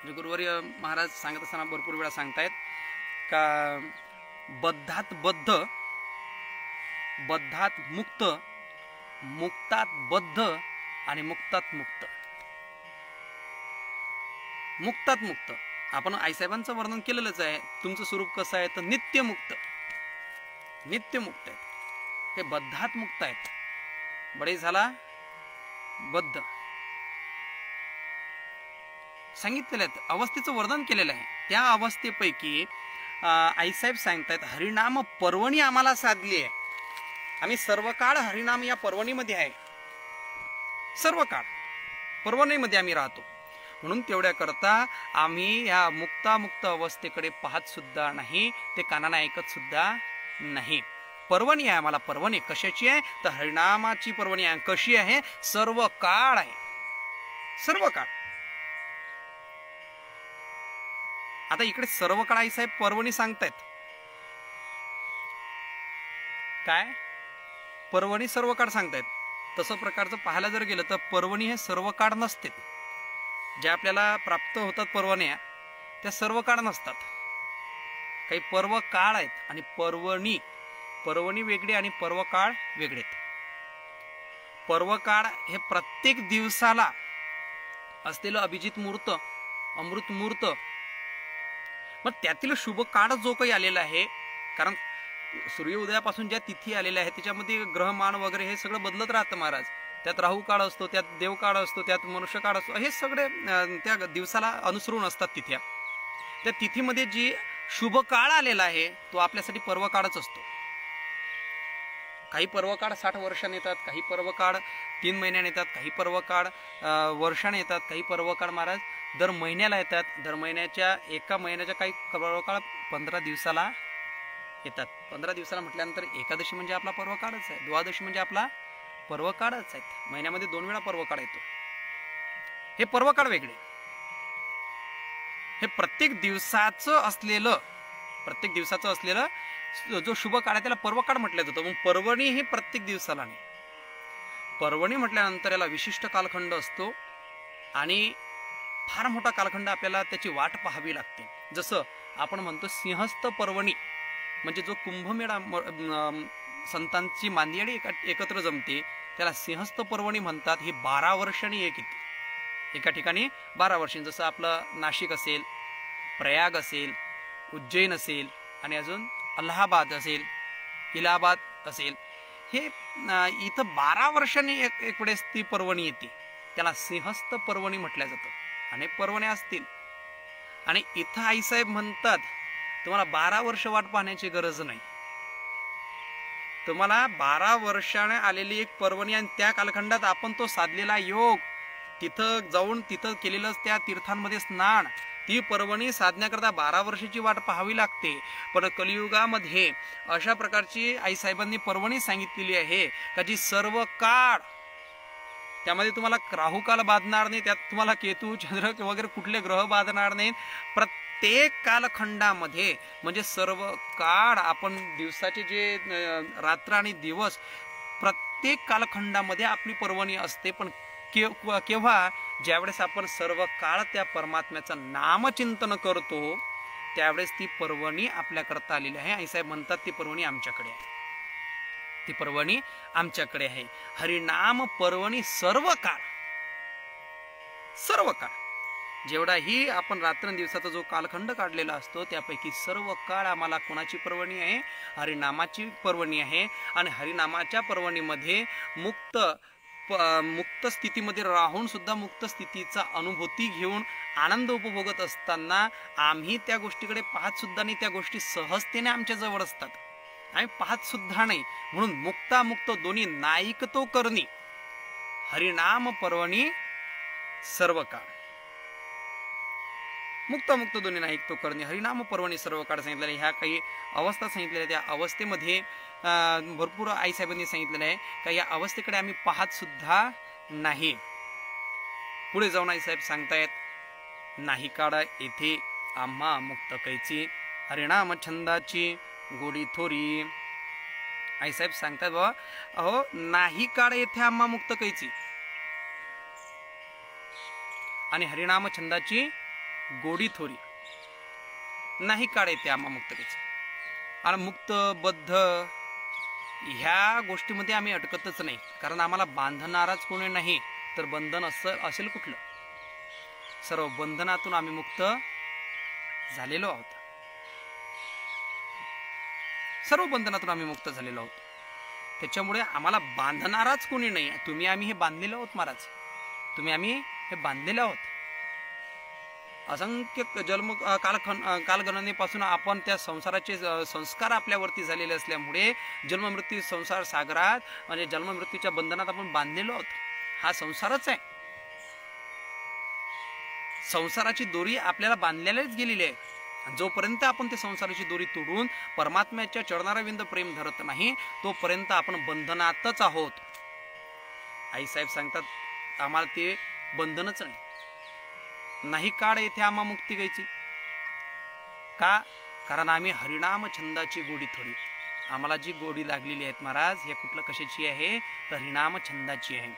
गुरुवर्य महाराज सांगत असताना भरपूर वेळा सांगतायत का बद्धात बद्ध, बद्धात मुक्त, मुक्तात बद्ध आणि मुक्तात मुक्त। मुक्तात मुक्त आपण आईसाहेबांचं वर्णन केलेलंच आहे। तुमचं स्वरूप कसं आहे तर नित्यमुक्त, नित्यमुक्त आहे। हे बद्धात मुक्त आहेत, बडे झाला बद्ध। सांगितलेले आहेत, अवस्थेचं वर्णन केलेलं आहे. त्या अवस्थेपैकी आईसाहेब सांगतायत हरिनाम पर्वणी आम्हाला साधली आहे. आम्ही सर्व काळ हरिनाम या पर्वणीमध्ये आहे. सर्व काळ पर्वणीमध्ये आम्ही राहतो. म्हणून तेवढ्या करता आम्ही या मुक्तामुक्त अवस्थेकडे पाहत सुद्धा नाही, ते कानाने ऐकत सुद्धा नाही. पर्वणी आहे आम्हाला. पर्वणी कशाची आहे तर हरिनामाची पर्वणी आहे. कशी आहे? सर्व काळ आहे. सर्व काळ. आता इकडे सर्व काळ आईसाहेब पर्वणी सांगतायत. काय? पर्वणी सर्व काळ सांगतायत. तसं प्रकारचं पाहायला जर गेलं तर पर्वणी हे सर्व काळ नसते. ज्या आपल्याला प्राप्त होतात पर्वण्या त्या सर्व काळ नसतात. काही पर्व काळ आहेत आणि पर्वणी वेगळी आणि पर्व काळ वेगळे. पर्व काळ हे प्रत्येक दिवसाला असलेलं अभिजित मुहूर्त, अमृत मुहूर्त, मग त्यातील शुभ काळ जो काही आलेला आहे, कारण सूर्य उदयापासून ज्या तिथी आलेल्या आहेत त्याच्यामध्ये ग्रहमान वगैरे हे सगळं बदलत राहतं महाराज. त्यात राहू काळ असतो, त्यात देव काळ असतो, त्यात मनुष्य काळ असतो. हे सगळे त्या दिवसाला अनुसरून असतात तिथ्या. त्या तिथीमध्ये जी शुभ काळ आलेला आहे तो आपल्यासाठी पर्व काळच असतो. काही पर्व काळ 60 वर्षांनी येतात, काही पर्व काळ 3 महिन्याने येतात, काही पर्व काळ वर्षाने येतात, काही पर्व काळ महाराज दर महिन्याला येतात. दर महिन्याच्या एका महिन्याच्या काही पर्व काळ 15 दिवसाला येतात. 15 दिवसाला म्हटल्यानंतर एकादशी म्हणजे आपला पर्व काळच आहे, द्वादशी म्हणजे आपला पर्व काळच आहे. महिन्यामध्ये 2 वेळा पर्व काळ येतो. हे पर्व काळ वेगळे. हे प्रत्येक दिवसाचं असलेलं जो शुभ काळ आहे त्याला पर्व काळ म्हटलं जातं. मग पर्वणी हे प्रत्येक दिवसाला नाही. पर्वणी म्हटल्यानंतर याला विशिष्ट कालखंड असतो आणि फार मोठा कालखंड आपल्याला त्याची वाट पाहावी लागते. जसं आपण म्हणतो सिंहस्थ पर्वणी म्हणजे जो कुंभमेळा संतांची मांदियाळी एकत्र जमते त्याला सिंहस्थ पर्वणी म्हणतात. ही 12 वर्षांनी एक येते. एका ठिकाणी 12 वर्षांनी. जसं आपलं नाशिक असेल, प्रयाग असेल, उज्जैन असेल आणि अजून अलाहाबाद असेल, इलाहाबाद असेल, हे इथं 12 वर्षांनी एक वेळेस ती पर्वणी येते. त्याला सिंहस्थ पर्वणी म्हटलं जातं. अनेक पर्वण्या असतील आणि इथं आईसाहेब म्हणतात तुम्हाला 12 वर्ष वाट पाहण्याची गरज नाही. तुम्हाला 12 वर्षाने आलेली एक पर्वणी आणि त्या कालखंडात आपण तो साधलेला योग, तिथं जाऊन तिथं केलेलं त्या तीर्थांमध्ये स्नान, ती पर्वणी साधण्याकरता 12 वर्षाची वाट पाहावी लागते. पण कलियुगामध्ये अशा प्रकारची आईसाहेबांनी पर्वणी सांगितलेली आहे का जी सर्व काळ, त्यामध्ये तुम्हाला राहू काल बाधणार नाही, त्यात तुम्हाला केतू चंद्र वगैरे कुठले ग्रह बाधणार नाहीत. प्रत्येक कालखंडामध्ये म्हणजे सर्व काळ आपण दिवसाचे जे रात्र आणि दिवस प्रत्येक कालखंडामध्ये आपली पर्वणी असते. पण केव्हा? ज्यावेळेस आपण सर्व काळ त्या परमात्म्याचं नामचिंतन करतो त्यावेळेस ती पर्वणी आपल्याकरता आलेली आहे. आईसाहेब म्हणतात ती पर्वणी आमच्याकडे आहे. ती पर्वणी आमच्याकडे आहे. हरिनाम पर्वणी सर्व काळ, सर्व काळ जेवढाही आपण रात्रंदिवसाचा जो कालखंड काढलेला असतो त्यापैकी सर्व काळ आम्हाला कोणाची पर्वणी आहे? हरिनामाची पर्वणी आहे. आणि हरिनामाच्या पर्वणीमध्ये मुक्त स्थितीमध्ये राहून सुद्धा मुक्त स्थितीचा अनुभूती घेऊन आनंद उपभोगत असताना आम्ही त्या गोष्टीकडे पाहत सुद्धा नाही. त्या गोष्टी सहजतेने आमच्या जवळ असतात, आम्ही पाहत सुद्धा नाही. म्हणून मुक्तामुक्त दोन्ही नाईकतो करणी हरिनाम पर्वणी सर्व काळ. मुक्त दोन्ही नाईकतो करणी हरिनाम पर्वणी सर्व काळ सांगितलेलं आहे. ह्या काही अवस्था सांगितलेल्या त्या अवस्थेमध्ये भरपूर आईसाहेबांनी सांगितलेलं आहे का या अवस्थेकडे आम्ही पाहत सुद्धा नाही. पुढे जाऊन आईसाहेब सांगतायत नाही काढा येथे आम्हा मुक्त कैची हरिनाम छंदाची गोडी थोरी. आईसाहेब सांगतात बाबा अहो नाही काळ येथे आम्हा मुक्त कैची आणि हरिनाम छंदाची गोडी थोरी. नाही काळ येते आम्हा मुक्त कैची. आणि मुक्त बद्ध ह्या गोष्टीमध्ये आम्ही अटकतच नाही, कारण आम्हाला बांधणाराच कोणी नाही तर बंधन असेल कुठलं. सर्व बंधनातून आम्ही मुक्त झालेलो आहोत. सर्व बंधनातून आम्ही मुक्त झालेलो आहोत. त्याच्यामुळे आम्हाला बांधणाराच कोणी नाही. तुम्ही आम्ही हे बांधलेलो आहोत महाराज, तुम्ही आम्ही हे बांधलेलो आहोत. असंख्य कालगणनेपासून आपण त्या संसाराचे संस्कार आपल्यावरती झालेले असल्यामुळे जन्ममृत्यू संसार सागरात म्हणजे जन्ममृत्यूच्या बंधनात आपण बांधलेलो आहोत. हा संसारच आहे. संसाराची दोरी आपल्याला बांधलेलीच गेलेली आहे. जोपर्यंत आपण ते संसाराची दोरी तोडून परमात्म्याच्या चरणारविंद प्रेम धरत नाही तोपर्यंत आपण बंधनातच आहोत. आईसाहेब सांगतात आम्हाला ते बंधनच नाही काळ येथे आम्हा मुक्ती गायची. का? कारण आम्ही हरिनाम छंदाची गोडी थोडी. आम्हाला जी गोडी लागलेली आहेत महाराज हे कुठलं कशाची आहे तर हरिनाम छंदाची आहे.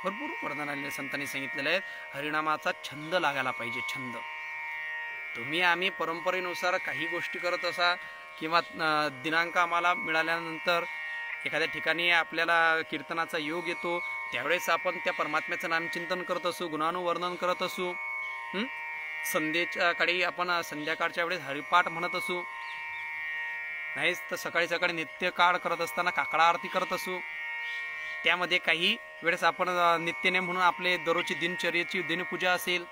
भरपूर वर्णनाने संतांनी सांगितलेले आहेत हरिनामाचा छंद लागायला पाहिजे. छंद तुम्ही आम्ही परंपरेनुसार काही गोष्टी करत असा किंवा दिनांक आम्हाला मिळाल्यानंतर एखाद्या ठिकाणी आपल्याला कीर्तनाचा योग येतो त्यावेळेस आपण त्या परमात्म्याचं नामचिंतन करत असू गुणानुवर्णन करत असू. संध्येच्या काळी आपण संध्याकाळच्या वेळेस हरिपाठ म्हणत असू नाहीच तर सकाळी सकाळी नित्य काळ करत असताना काकडा आरती करत असू. त्यामध्ये काही वेळेस आपण नित्यनेम म्हणून आपले दररोजची दिनचर्येची दिनपूजा असेल.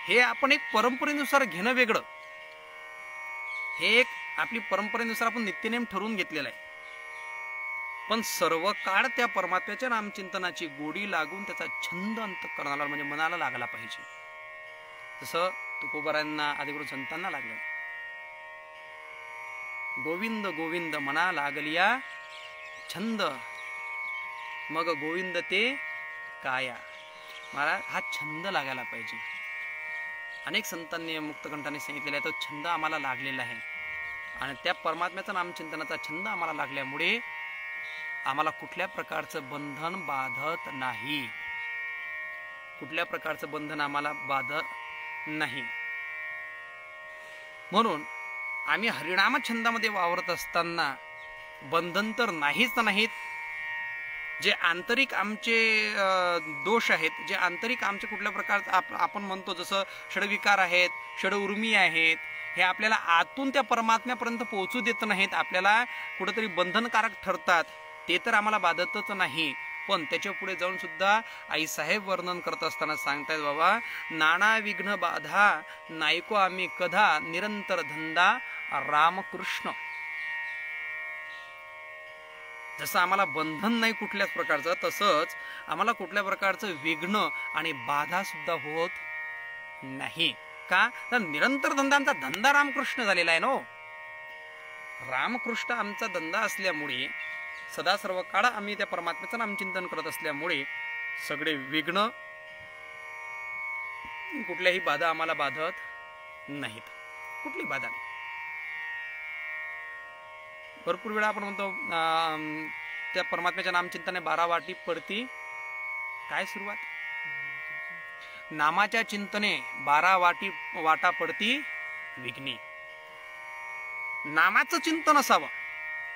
हे आपण एक परंपरेनुसार घेणं वेगळं. हे एक आपली परंपरेनुसार आपण नित्यनेम ठरवून घेतलेला आहे. पण सर्व काळ त्या परमात्म्याच्या नामचिंतनाची गोडी लागून त्याचा छंद अंतःकरणाला म्हणजे मनाला लागला पाहिजे. जसं तुकोबारांना आदिगुरु संतांना लागलं. गोविंद गोविंद मना लागलिया छंद मग गोविंद ते काया. महाराज हा छंद लागायला पाहिजे. अनेक संतांनी मुक्तकंठाने सांगितलेला आहे तो छंद आम्हाला लागलेला आहे आणि त्या परमात्म्याचा नामचिंतनाचा छंद आम्हाला लागल्यामुळे आम्हाला कुठल्या प्रकारचं बंधन बाधत नाही. कुठल्या प्रकारचं बंधन आम्हाला बाधत नाही. म्हणून आम्ही हरिनाम छंदामध्ये वावरत असताना बंधन तर नाहीत. जे आंतरिक आमचे दोष आहेत जे आंतरिक आमचे कुठल्या प्रकारचं आपण म्हणतो जसं षडविकार आहेत षडउर्मी आहेत हे आपल्याला आतून त्या परमात्म्यापर्यंत पोहोचू देत नाहीत. आपल्याला कुठेतरी बंधनकारक ठरतात. ते तर आम्हाला बाधतच नाही. पण त्याच्या पुढे जाऊन सुद्धा आईसाहेब वर्णन करत असताना सांगतायत बाबा नाना विघ्न बाधा नायको आम्ही कधा निरंतर धंदा रामकृष्ण. जसं आम्हाला बंधन नाही कुठल्याच प्रकारचं तसंच आम्हाला कुठल्या प्रकारचं विघ्न आणि बाधा सुद्धा होत नाही. का तर निरंतर धंदांचा धंदा रामकृष्ण झालेला आहे नो. रामकृष्ण आमचा धंदा असल्यामुळे सदा सर्व काळ आम्ही त्या परमात्म्याचं नामचिंतन करत असल्यामुळे सगळे विघ्न कुठल्याही बाधा आम्हाला बाधत नाहीत. कुठली बाधा नाही. भरपूर वेळा आपण म्हणतो त्या परमात्म्याच्या नामचिंतने 12 वाटी पडती. काय सुरुवात नामाच्या चिंतने 12 वाटा पडती विघ्नी. नामाचं चिंतन असावं.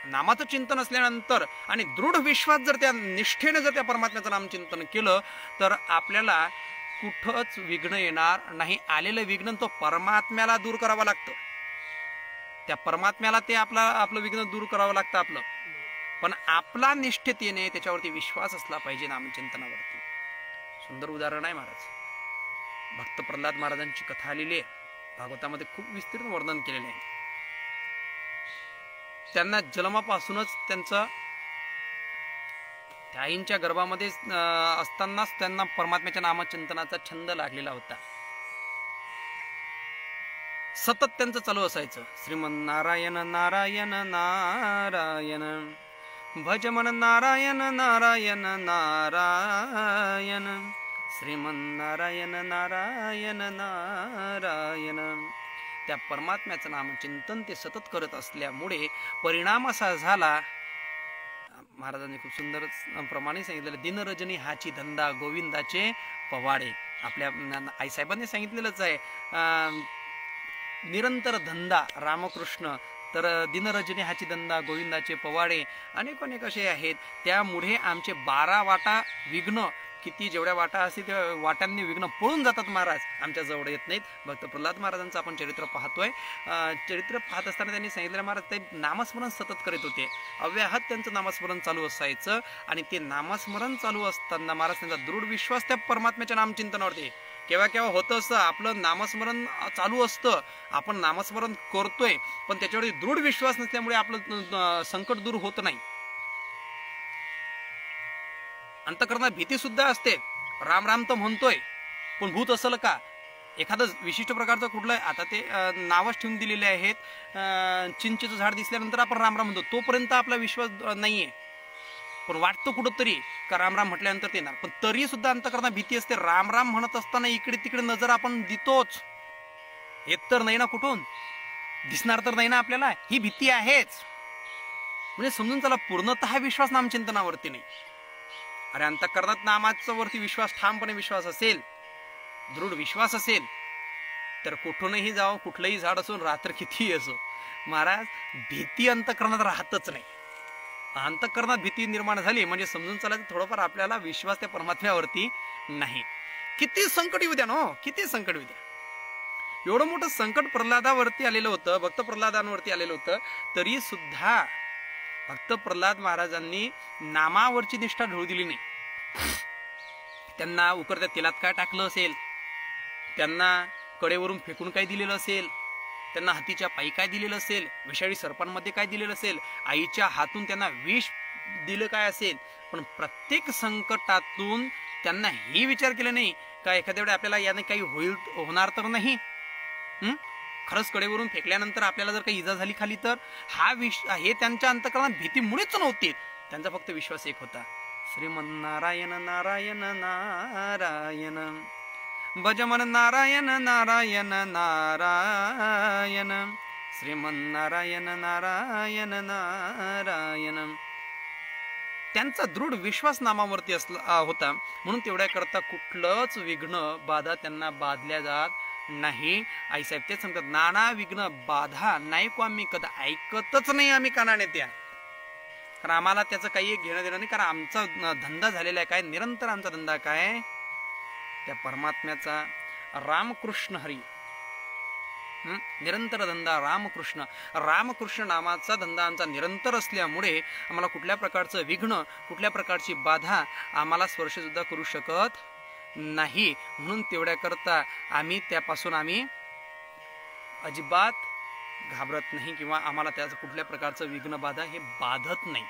नामाचं चिंतन असल्यानंतर आणि दृढ विश्वास जर त्या निष्ठेने जर त्या परमात्म्याचं नामचिंतन केलं तर आपल्याला कुठंच विघ्न येणार नाही. आलेलं विघ्न तो परमात्म्याला दूर करावं लागतं. त्या परमात्म्याला ते आपलं विघ्न दूर करावं लागतं आपलं. पण आपला निष्ठेने त्याच्यावरती विश्वास असला पाहिजे नामचिंतनावरती. सुंदर उदाहरण आहे महाराज. भक्त प्रल्हाद महाराजांची कथा आलेली आहे. भागवतामध्ये खूप विस्तीर्ण वर्णन केलेले आहे. त्यांना जन्मापासूनच त्यांचं त्या आईंच्या गर्भामध्ये असतानाच त्यांना परमात्म्याच्या नामचिंतनाचा छंद लागलेला होता. सतत त्यांचं चालू असायचं श्रीमन्नारायण नारायण नारायण भजमन नारायण नारायण नारायण श्रीमन्नारायण नारायण नारायण. त्या परमात्म्याचं नामचिंतन ते सतत करत असल्यामुळे परिणाम असा झाला. महाराजांनी खूप सुंदर प्रमाणे सांगितलेलं दिनरजनी हाची धंदा गोविंदाचे पवाडे. आपल्या आईसाहेबांनी सांगितलेलंच आहे निरंतर धंदा रामकृष्ण तर दिनरजनी हाची दंदा, गोविंदाचे पवाडे, अनेक अनेक असे आहेत. त्यामुळे आमचे 12 वाटा विघ्न, किती जेवढ्या वाटा असतील त्या वाट्यांनी विघ्न पळून जातात महाराज, आमच्या जवळ येत नाहीत. भक्त प्रल्हाद महाराजांचं आपण चरित्र पाहतोय. चरित्र पाहत असताना त्यांनी सांगितलं महाराज ते नामस्मरण सतत करीत होते, अव्याहत त्यांचं नामस्मरण चालू असायचं. आणि ते नामस्मरण चालू असताना महाराज त्यांचा दृढ विश्वास त्या परमात्म्याच्या नामचिंतनावरती. केव्हा केव्हा होतं असं, आपलं नामस्मरण चालू असतं, आपण नामस्मरण करतोय, पण त्याच्यावर दृढ विश्वास नसल्यामुळे आपलं संकट दूर होत नाही. अंतःकरणात भीती सुद्धा असते. राम राम तर म्हणतोय, पण भूत असेल का, एखादं विशिष्ट प्रकारचं कुठलं, आता ते नावच ठेवून दिलेले आहेत. चिंचेचं झाड दिसल्यानंतर आपण राम राम म्हणतो, तोपर्यंत आपला विश्वास नाहीये, पण वाटतं कुठंतरी का राम राम म्हटल्यानंतर ते येणार. पण तरी सुद्धा अंतःकरणात भीती असते. राम राम म्हणत असताना इकडे तिकडे नजर आपण देतोच, येत तर नाही ना, कुठून दिसणार तर नाही ना आपल्याला, ही भीती आहेच. म्हणजे समजून चला, पूर्णतः विश्वास नामचिंतनावरती नाही. अरे अंतःकरणात नामाचा वरती विश्वास, ठामपणे विश्वास असेल, दृढ विश्वास असेल, तर कुठूनही जावं, कुठलंही झाड असून, रात्र कितीही असो, महाराज भीती अंतःकरणात राहतच नाही. अंतःकरणात भीती निर्माण झाली म्हणजे समजून चालायचं थोडंफार आपल्याला विश्वास त्या परमात्म्यावरती नाही. किती संकट येऊ द्या ना, किती संकट येऊ द्या. एवढं मोठं संकट प्रल्हादावरती आलेलं होतं, भक्त प्रल्हादांवरती आलेलं होतं, तरी सुद्धा भक्त प्रल्हाद महाराजांनी नामावरची निष्ठा ढळू दिली नाही. त्यांना उकळत्या तेलात काय टाकलं असेल, त्यांना कडेवरून फेकून काय दिलेलं असेल, त्यांना हातीच्या पायी काय दिलेलं असेल, विषारी सर्पांमध्ये काय दिलेलं असेल, आईच्या हातून त्यांना विष दिलं काय असेल, पण प्रत्येक संकटातून त्यांना हे विचार केला नाही का एखाद्या वेळी आपल्याला याने काही होणार तर नाही, खरंच कडेवरून फेकल्यानंतर आपल्याला जर काही इजा झाली खाली तर, हे त्यांच्या अंतःकरणात भीतीमुळेच नव्हती. त्यांचा फक्त विश्वास एक होता, श्रीमन्नारायण नारायण नारायण, भजमन नारायण नारायण नारायण, श्रीमन्नारायण नारायण नारायण. त्यांचा दृढ विश्वास नामावरती होता, म्हणून तेवढ्या करता कुठलंच विघ्न बाधा त्यांना बाधल्या जात नाही. आईसाहेब तेच सांगतात, नाना विघ्न बाधा नाही को आम्ही कदा, ऐकतच नाही आम्ही कानाने त्या, कारण आम्हाला त्याचं काही एक घेणं देणं नाही. कारण आमचा धंदा झालेला आहे काय, निरंतर आमचा धंदा काय, त्या परमात्म्याचा रामकृष्ण हरी, निरंतर धंदा रामकृष्ण. रामकृष्ण नामाचा धंदा आमचा निरंतर असल्यामुळे आम्हाला कुठल्या प्रकारचं विघ्न, कुठल्या प्रकारची बाधा आम्हाला स्पर्श सुद्धा करू शकत नाही. म्हणून तेवढ्या करता आम्ही त्यापासून अजिबात घाबरत नाही, किंवा आम्हाला त्याचं कुठल्या प्रकारचं विघ्न बाधा हे बाधत नाही.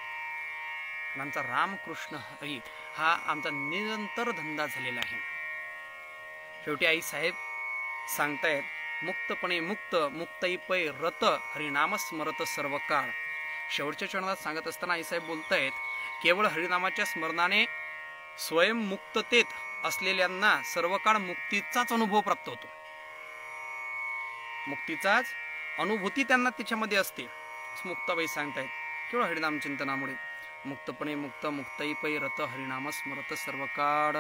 आमचा रामकृष्ण हरी हा आमचा निरंतर धंदा झालेला आहे. शेवटी आई साहेब सांगतायत, मुक्तपणे मुक्त, मुक्तई पै रत, हरिनाम स्मरत सर्व काळ. शेवटच्या चरणात सांगत असताना आई साहेब बोलतायत, केवळ हरिनामाच्या स्मरणाने स्वयंमुक्ततेत असलेल्यांना सर्व काळ मुक्तीचाच अनुभव प्राप्त होतो, मुक्तीचाच अनुभूती त्यांना त्याच्यामध्ये असते. मुक्ताबाई सांगतायत, केवळ हरिनाम चिंतनामुळे. मुक्तपणे मुक्त, मुक्तई पै रत, हरिनाम स्मरत सर्व काळ.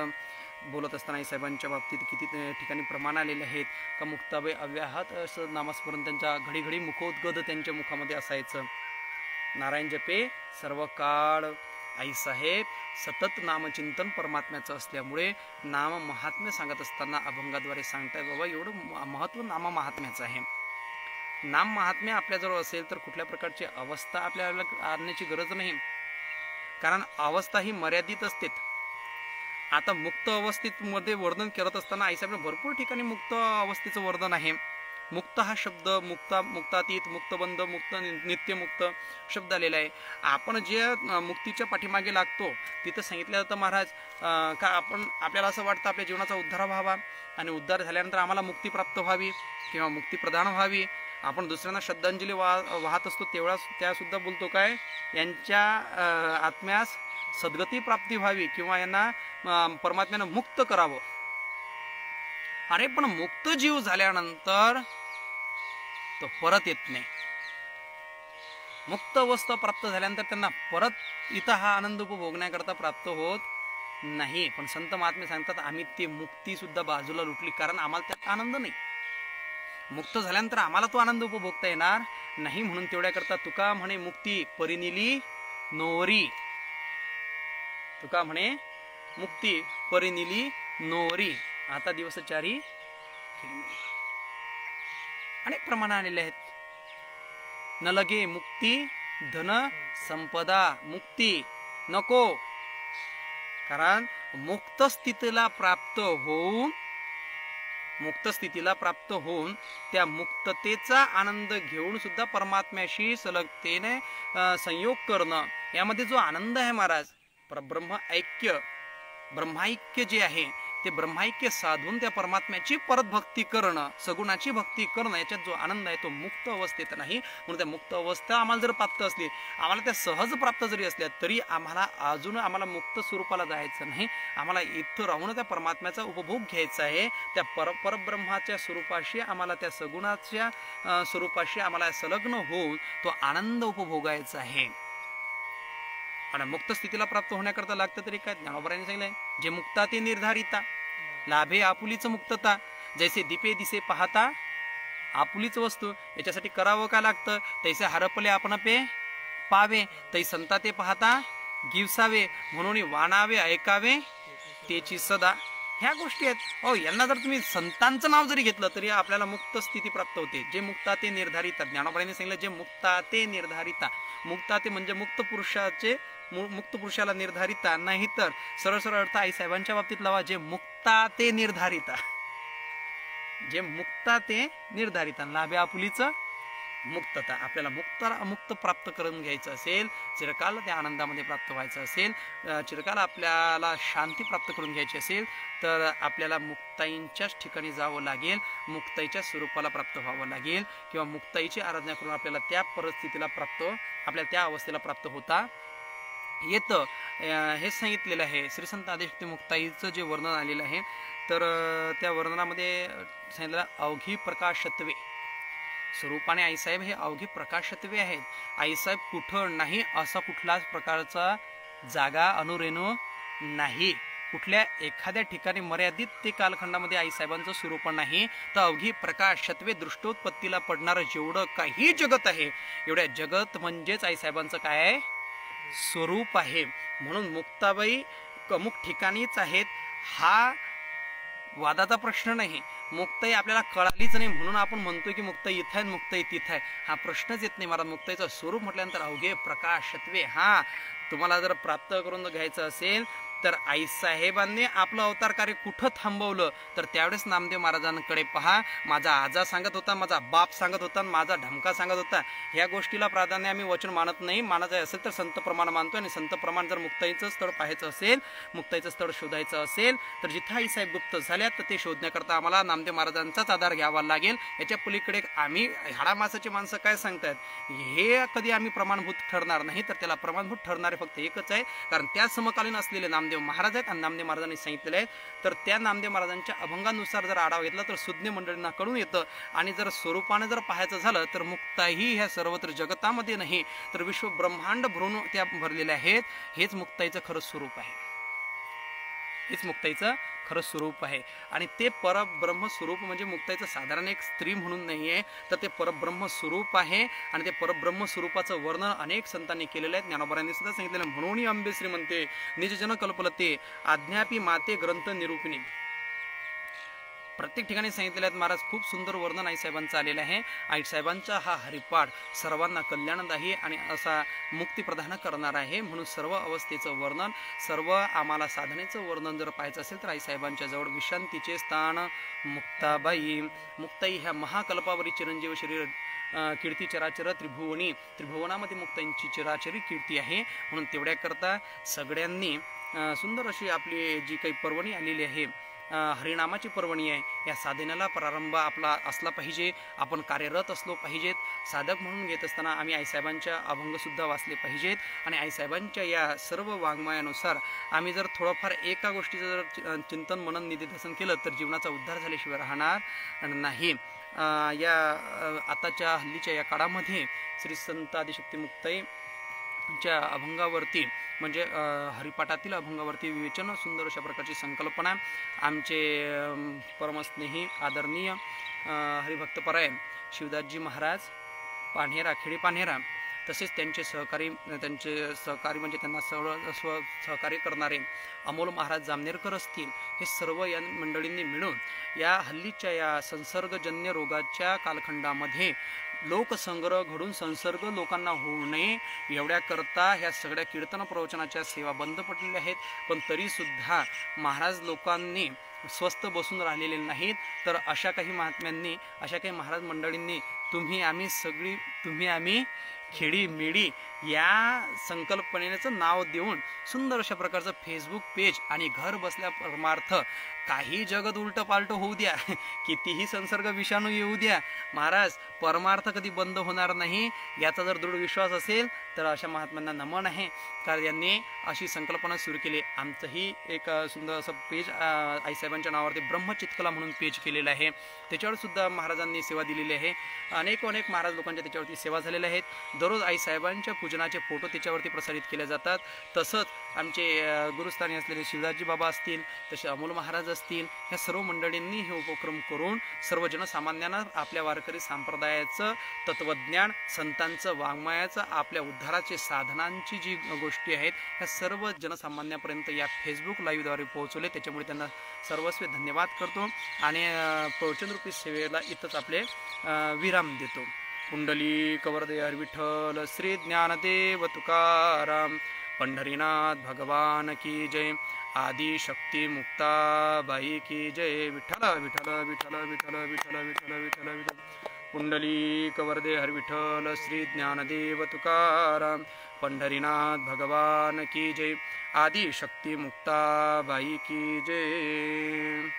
बोलत असताना साहेबांच्या बाबतीत किती ठिकाणी प्रमाण आलेले आहेत का मुक्ताबाई अव्याहत असं नामस्मरण त्यांच्या घडी घडी मुखोद्गत त्यांच्या मुखामध्ये असायचं. नारायण जपे सर्व काळ. आईसाहेब सतत नामचिंतन परमात्म्याचं असल्यामुळे नाम महात्म्य सांगत असताना अभंगाद्वारे सांगतायत, बाबा एवढं महत्व नाम महात्म्याचं आहे. नाम महात्म्य आपल्याजवळ असेल तर कुठल्या प्रकारची अवस्था आपल्याला आणण्याची गरज नाही, कारण अवस्था ही मर्यादित असते. आता मुक्त अवस्थेत मध्ये वर्णन करत असताना आईसाहेब भरपूर ठिकाणी मुक्त अवस्थेचं वर्णन आहे. मुक्त हा शब्द मुक्तातीत, मुक्तबंध, मुक्त, नित्यमुक्त शब्द आलेला आहे. आपण जे मुक्तीच्या पाठीमागे लागतो तिथं सांगितलं जातं महाराज का आपल्याला असं वाटतं आपल्या जीवनाचा उद्धार व्हावा, आणि उद्धार झाल्यानंतर आम्हाला मुक्ती प्राप्त व्हावी किंवा मुक्ती प्रदान व्हावी. आपण दुसऱ्यांना श्रद्धांजली वाहत असतो तेवढा त्या सुद्धा बोलतो काय, यांच्या आत्म्यास सद्गती प्राप्ती व्हावी किंवा यांना परमात्म्यानं मुक्त करावं. अरे पण मुक्त जीव झाल्यानंतर तो परत येत नाही. मुक्त अवस्था प्राप्त झाल्यानंतर त्यांना परत इथं हा आनंद उपभोगण्याकरता प्राप्त होत नाही. पण संत महात्मे सांगतात, आम्ही ती मुक्ती सुद्धा बाजूला लुटली, कारण आम्हाला त्यात आनंद नाही. मुक्त झाल्यानंतर आम्हाला तो आनंद उपभोगता येणार नाही, म्हणून तेवढ्या करता तुका म्हणे मुक्ती परिनिली नोरी. तुका म्हणे मुक्ती परिनिली नोरी. आता दिवस चारी अनेक प्रमाण आलेले आहेत. न लगे मुक्ती धन संपदा. मुक्ती नको, कारण मुक्त स्थितीला प्राप्त होऊन त्या मुक्ततेचा आनंद घेऊन सुद्धा परमात्म्याशी सलगतेने संयोग करणं, यामध्ये जो आनंद आहे महाराज, ब्रह्माऐक्य जे आहे ते ब्रह्माऐक्य साधून त्या परमात्म्याची परत भक्ती करणं, सगुणाची भक्ती करणं, याच्यात जो आनंद आहे तो मुक्त अवस्थेत नाही. म्हणून त्या मुक्त अवस्था आम्हाला जर प्राप्त असली, आम्हाला त्या सहज प्राप्त जरी असल्या, तरी आम्हाला मुक्त स्वरूपाला जायचं नाही. आम्हाला इथं राहून त्या परमात्म्याचा उपभोग घ्यायचा आहे. त्या परब्रह्माच्या स्वरूपाशी, आम्हाला त्या सगुणाच्या स्वरूपाशी आम्हाला संलग्न होऊन तो आनंद उपभोगायचा आहे. आणि मुक्त स्थितीला प्राप्त होण्याकरता लागतं तरी काय? ज्ञानोबरांनी सांगितलंय, जे मुक्ता ते निर्धारिता, लाभे आपुलीच मुक्तता, जैसे दीपे दिसे पाहता आपुलीच वस्तू. याच्यासाठी करावं काय लागतं? तैसे हरपले आपण पे पावे, तै संता ते पाहता गिवसावे, म्हणून वाणावे ऐकावे त्याची सदा. ह्या गोष्टी आहेत. हो, यांना जर तुम्ही संतांचं नाव जरी घेतलं तरी आपल्याला मुक्त स्थिती प्राप्त होते. जे मुक्ता ते निर्धारिता, ज्ञानोबरांनी सांगितलं, जे मुक्ता ते निर्धारिता. मुक्ता ते म्हणजे मुक्त पुरुषाला निर्धारिता, नाही तर सरळ सरळ अर्थ आईसाहेबांच्या बाबतीत लावा, जे मुक्ता ते निर्धारिता. जे मुक्ता ते निर्धारिता, लाभे आपुलीच मुक्तता. आपल्याला मुक्त प्राप्त करून घ्यायचं असेल, चिरकाल त्या आनंदामध्ये प्राप्त व्हायचं असेल, चिरकाल आपल्याला शांती प्राप्त करून घ्यायची असेल, तर आपल्याला मुक्ताईंच्याच ठिकाणी जावं लागेल, मुक्ताईच्या स्वरूपाला प्राप्त व्हावं लागेल, किंवा मुक्ताईची आराधना करून आपल्याला त्या परिस्थितीला आपल्याला त्या अवस्थेला प्राप्त होता येतं. हे सांगितलेलं आहे. श्री संत आदिशक्ती मुक्ताईचं जे वर्णन आलेलं आहे, तर त्या वर्णनामध्ये सांगितलेलं अवघी प्रकाशत्वे स्वरूपाने आईसाहेब हे अवघी प्रकाशत्वे आहेत. आईसाहेब कुठं नाही, असा कुठलाच प्रकारचा जागा अनुरेणू नाही. कुठल्या एखाद्या ठिकाणी मर्यादित ते कालखंडामध्ये आईसाहेबांचं स्वरूप नाही, तर अवघी प्रकाशत्वे दृष्टोत्पत्तीला पडणारं जेवढं काही जगत आहे, एवढ्या जगत म्हणजेच आईसाहेबांचं काय आहे? स्वरूप आहे. म्हणून मुक्ताबाई अमुक ठिकाणीच आहेत हा वादाचा प्रश्न नाही. मुक्ताई आपल्याला कळालीच नाही म्हणून आपण म्हणतोय की मुक्ताई इथं आहे, मुक्ताई तिथं आहे, हा प्रश्नच येत नाही. मला मुक्ताईचं स्वरूप म्हटल्यानंतर अवघे प्रकाशत्वे, हा तुम्हाला जर प्राप्त करून घ्यायचं असेल तर आईसाहेबांनी आपलं अवतार कार्य कुठं थांबवलं, तर त्यावेळेस नामदेव महाराजांकडे पहा. माझा आजा सांगत होता, माझा बाप सांगत होता, माझा ढमका सांगत होता. ह्या गोष्टीला प्राधान्य आम्ही वचन मानत नाही. मानायचं असेल तर संत प्रमाण मानतोय. आणि संत प्रमाण जर मुक्ताईचं स्थळ पाहायचं असेल, मुक्ताईचं स्थळ शोधायचं असेल, तर जिथं आईसाहेब गुप्त झाल्यात तर ते शोधण्याकरता आम्हाला नामदेव महाराजांचाच आधार घ्यावा लागेल. याच्या पलीकडे आम्ही हाडामासाची माणसं काय सांगतायत हे कधी आम्ही प्रमाणभूत ठरणार नाही. तर त्याला प्रमाणभूत ठरणारे फक्त एकच आहे, कारण त्या समकालीन असलेले नामदेव महाराज आहेत आणि नामदेव महाराजांनी सांगितलेले आहे. तर त्या नामदेव महाराजांच्या अभंगानुसार जर आढावा घेतला तर सुज्ञ मंडळींना कळून येतं. आणि जर स्वरूपाने जर पाहायचं झालं तर मुक्ताई ह्या सर्वत्र जगतामध्ये नाही, तर विश्व ब्रह्मांड भरून त्या भरलेल्या आहेत. हेच मुक्ताईचं खरं स्वरूप आहे. हेच मुक्ताईचं खरं स्वरूप आहे. आणि ते परब्रह्म स्वरूप म्हणजे मुक्ताईचं साधारण एक स्त्री म्हणून नाही आहे, तर ते परब्रह्म स्वरूप आहे. आणि ते परब्रह्म स्वरूपाचं वर्णन अनेक संतांनी केलेलं आहे. ज्ञानोबरांनी सुद्धा सांगितलेलं, म्हणून अंबे श्री म्हणते निजजन कल्पलते आज्ञापी माते ग्रंथ निरूपिणी. प्रत्येक ठिकाणी सांगितलेले आहेत महाराज. खूप सुंदर वर्णन आईसाहेबांचं आलेलं आहे. आईसाहेबांचा हा हरिपाठ सर्वांना कल्याणदायी आणि असा मुक्ती प्रदान करणार आहे. म्हणून सर्व अवस्थेचं वर्णन, सर्व आम्हाला साधनेचं वर्णन जर पाहायचं असेल तर आईसाहेबांच्या जवळ विश्रांतीचे स्थान मुक्ताबाई. मुक्ताई ह्या महाकल्पावरी चिरंजीव शरीर कीर्ती चराचर त्रिभुवनामध्ये मुक्ताईंची चिराचरी कीर्ती आहे. म्हणून तेवढ्याकरता सगळ्यांनी सुंदर अशी आपली जी काही पर्वणी आलेली आहे, हरिनामाची पर्वणी आहे, या साधनेला प्रारंभ आपला असला पाहिजे. आपण कार्यरत असलो पाहिजेत. साधक म्हणून घेत असताना आम्ही आईसाहेबांच्या अभंगसुद्धा वाचले पाहिजेत. आणि आईसाहेबांच्या या सर्व वाङ्मयानुसार आम्ही जर थोडंफार एका गोष्टीचं जर चिंतन मनन निधिध्यासन केलं तर जीवनाचा उद्धार झाल्याशिवाय राहणार नाही. या आताच्या हल्लीच्या या काळामध्ये श्री संत आदिशक्ती मुक्ताई च्या अभंगावरती म्हणजे हरिपाठातील अभंगावरती विवेचन सुंदर अशा प्रकारची संकल्पना आमचे परमस्नेही आदरणीय हरिभक्तपरायण शिवदासजी महाराज पान्हेरा खेडी पान्हेरा तसेच त्यांचे सहकारी म्हणजे त्यांना सहकार्य करणारे अमोल महाराज जामनेरकर असतील, हे सर्व या मंडळींनी मिळून या हल्लीच्या या संसर्गजन्य रोगाच्या कालखंडामध्ये लोकसंग्रह घडून संसर्ग लोकांना होऊ नये एवढ्याकरता ह्या सगळ्या कीर्तन प्रवचनाच्या सेवा बंद पडलेल्या आहेत. पण तरीसुद्धा महाराज लोकांनी स्वस्थ बसून राहिलेले नाहीत. तर अशा काही महात्म्यांनी, अशा काही महाराज मंडळींनी तुम्ही आम्ही खेडी मेडी या संकल्पनेचं नाव देऊन सुंदर अशा प्रकारचं फेसबुक पेज आणि घर बसल्या परमार्थ काही जगत उलट पालट होऊ द्या, कितीही संसर्ग विषाणू येऊ द्या, महाराज परमार्थ कधी बंद होणार नाही याचा जर दृढ विश्वास असेल तर अशा महात्म्यांना नमन आहे. कारण यांनी अशी संकल्पना सुरू केली. आमचंही एक सुंदर असं पेज आईसाहेबांच्या नावावरती ब्रह्मचितकला म्हणून पेज केलेलं आहे. त्याच्यावर सुद्धा महाराजांनी सेवा दिलेली आहे. अनेक महाराज लोकांच्या त्याच्यावरती सेवा झालेल्या आहेत. दररोज आईसाहेबांच्या पूजनाचे फोटो त्याच्यावरती प्रसारित केले जातात. तसंच आमचे गुरुस्थानी असलेले शिवदासजी बाबा असतील, तसे अमोल महाराज असतील, ह्या सर्व मंडळींनी हे उपक्रम करून सर्व जनसामान्यांना आपल्या वारकरी संप्रदायाचं तत्वज्ञान, संतांचं वाङ्मयाचं, आपल्या उद्धाराचे साधनांची जी गोष्टी आहेत ह्या सर्व जनसामान्यापर्यंत या फेसबुक लाईव्हद्वारे पोहोचवले. त्याच्यामुळे त्यांना सर्वस्वी धन्यवाद करतो आणि प्रवचनरूपी सेवेला इथंच आपले विराम देतो. पुंडलिक वरदे हरी विठ्ठल श्री ज्ञानदेव तुकाराम पंढरीनाथ भगवान की जय. आदि शक्ती मुक्ताबाई की जय. विठ्ठल विठ्ठल विठ्ठल विठ्ठल विठ्ठल विठ्ठल विठ्ठल विठ्ठल. पुंडलिक वरदे हरी विठ्ठल श्री ज्ञानदेव तुकाराम पंढरीनाथ भगवान की जय. आदि शक्ती मुक्ताबाई की जय.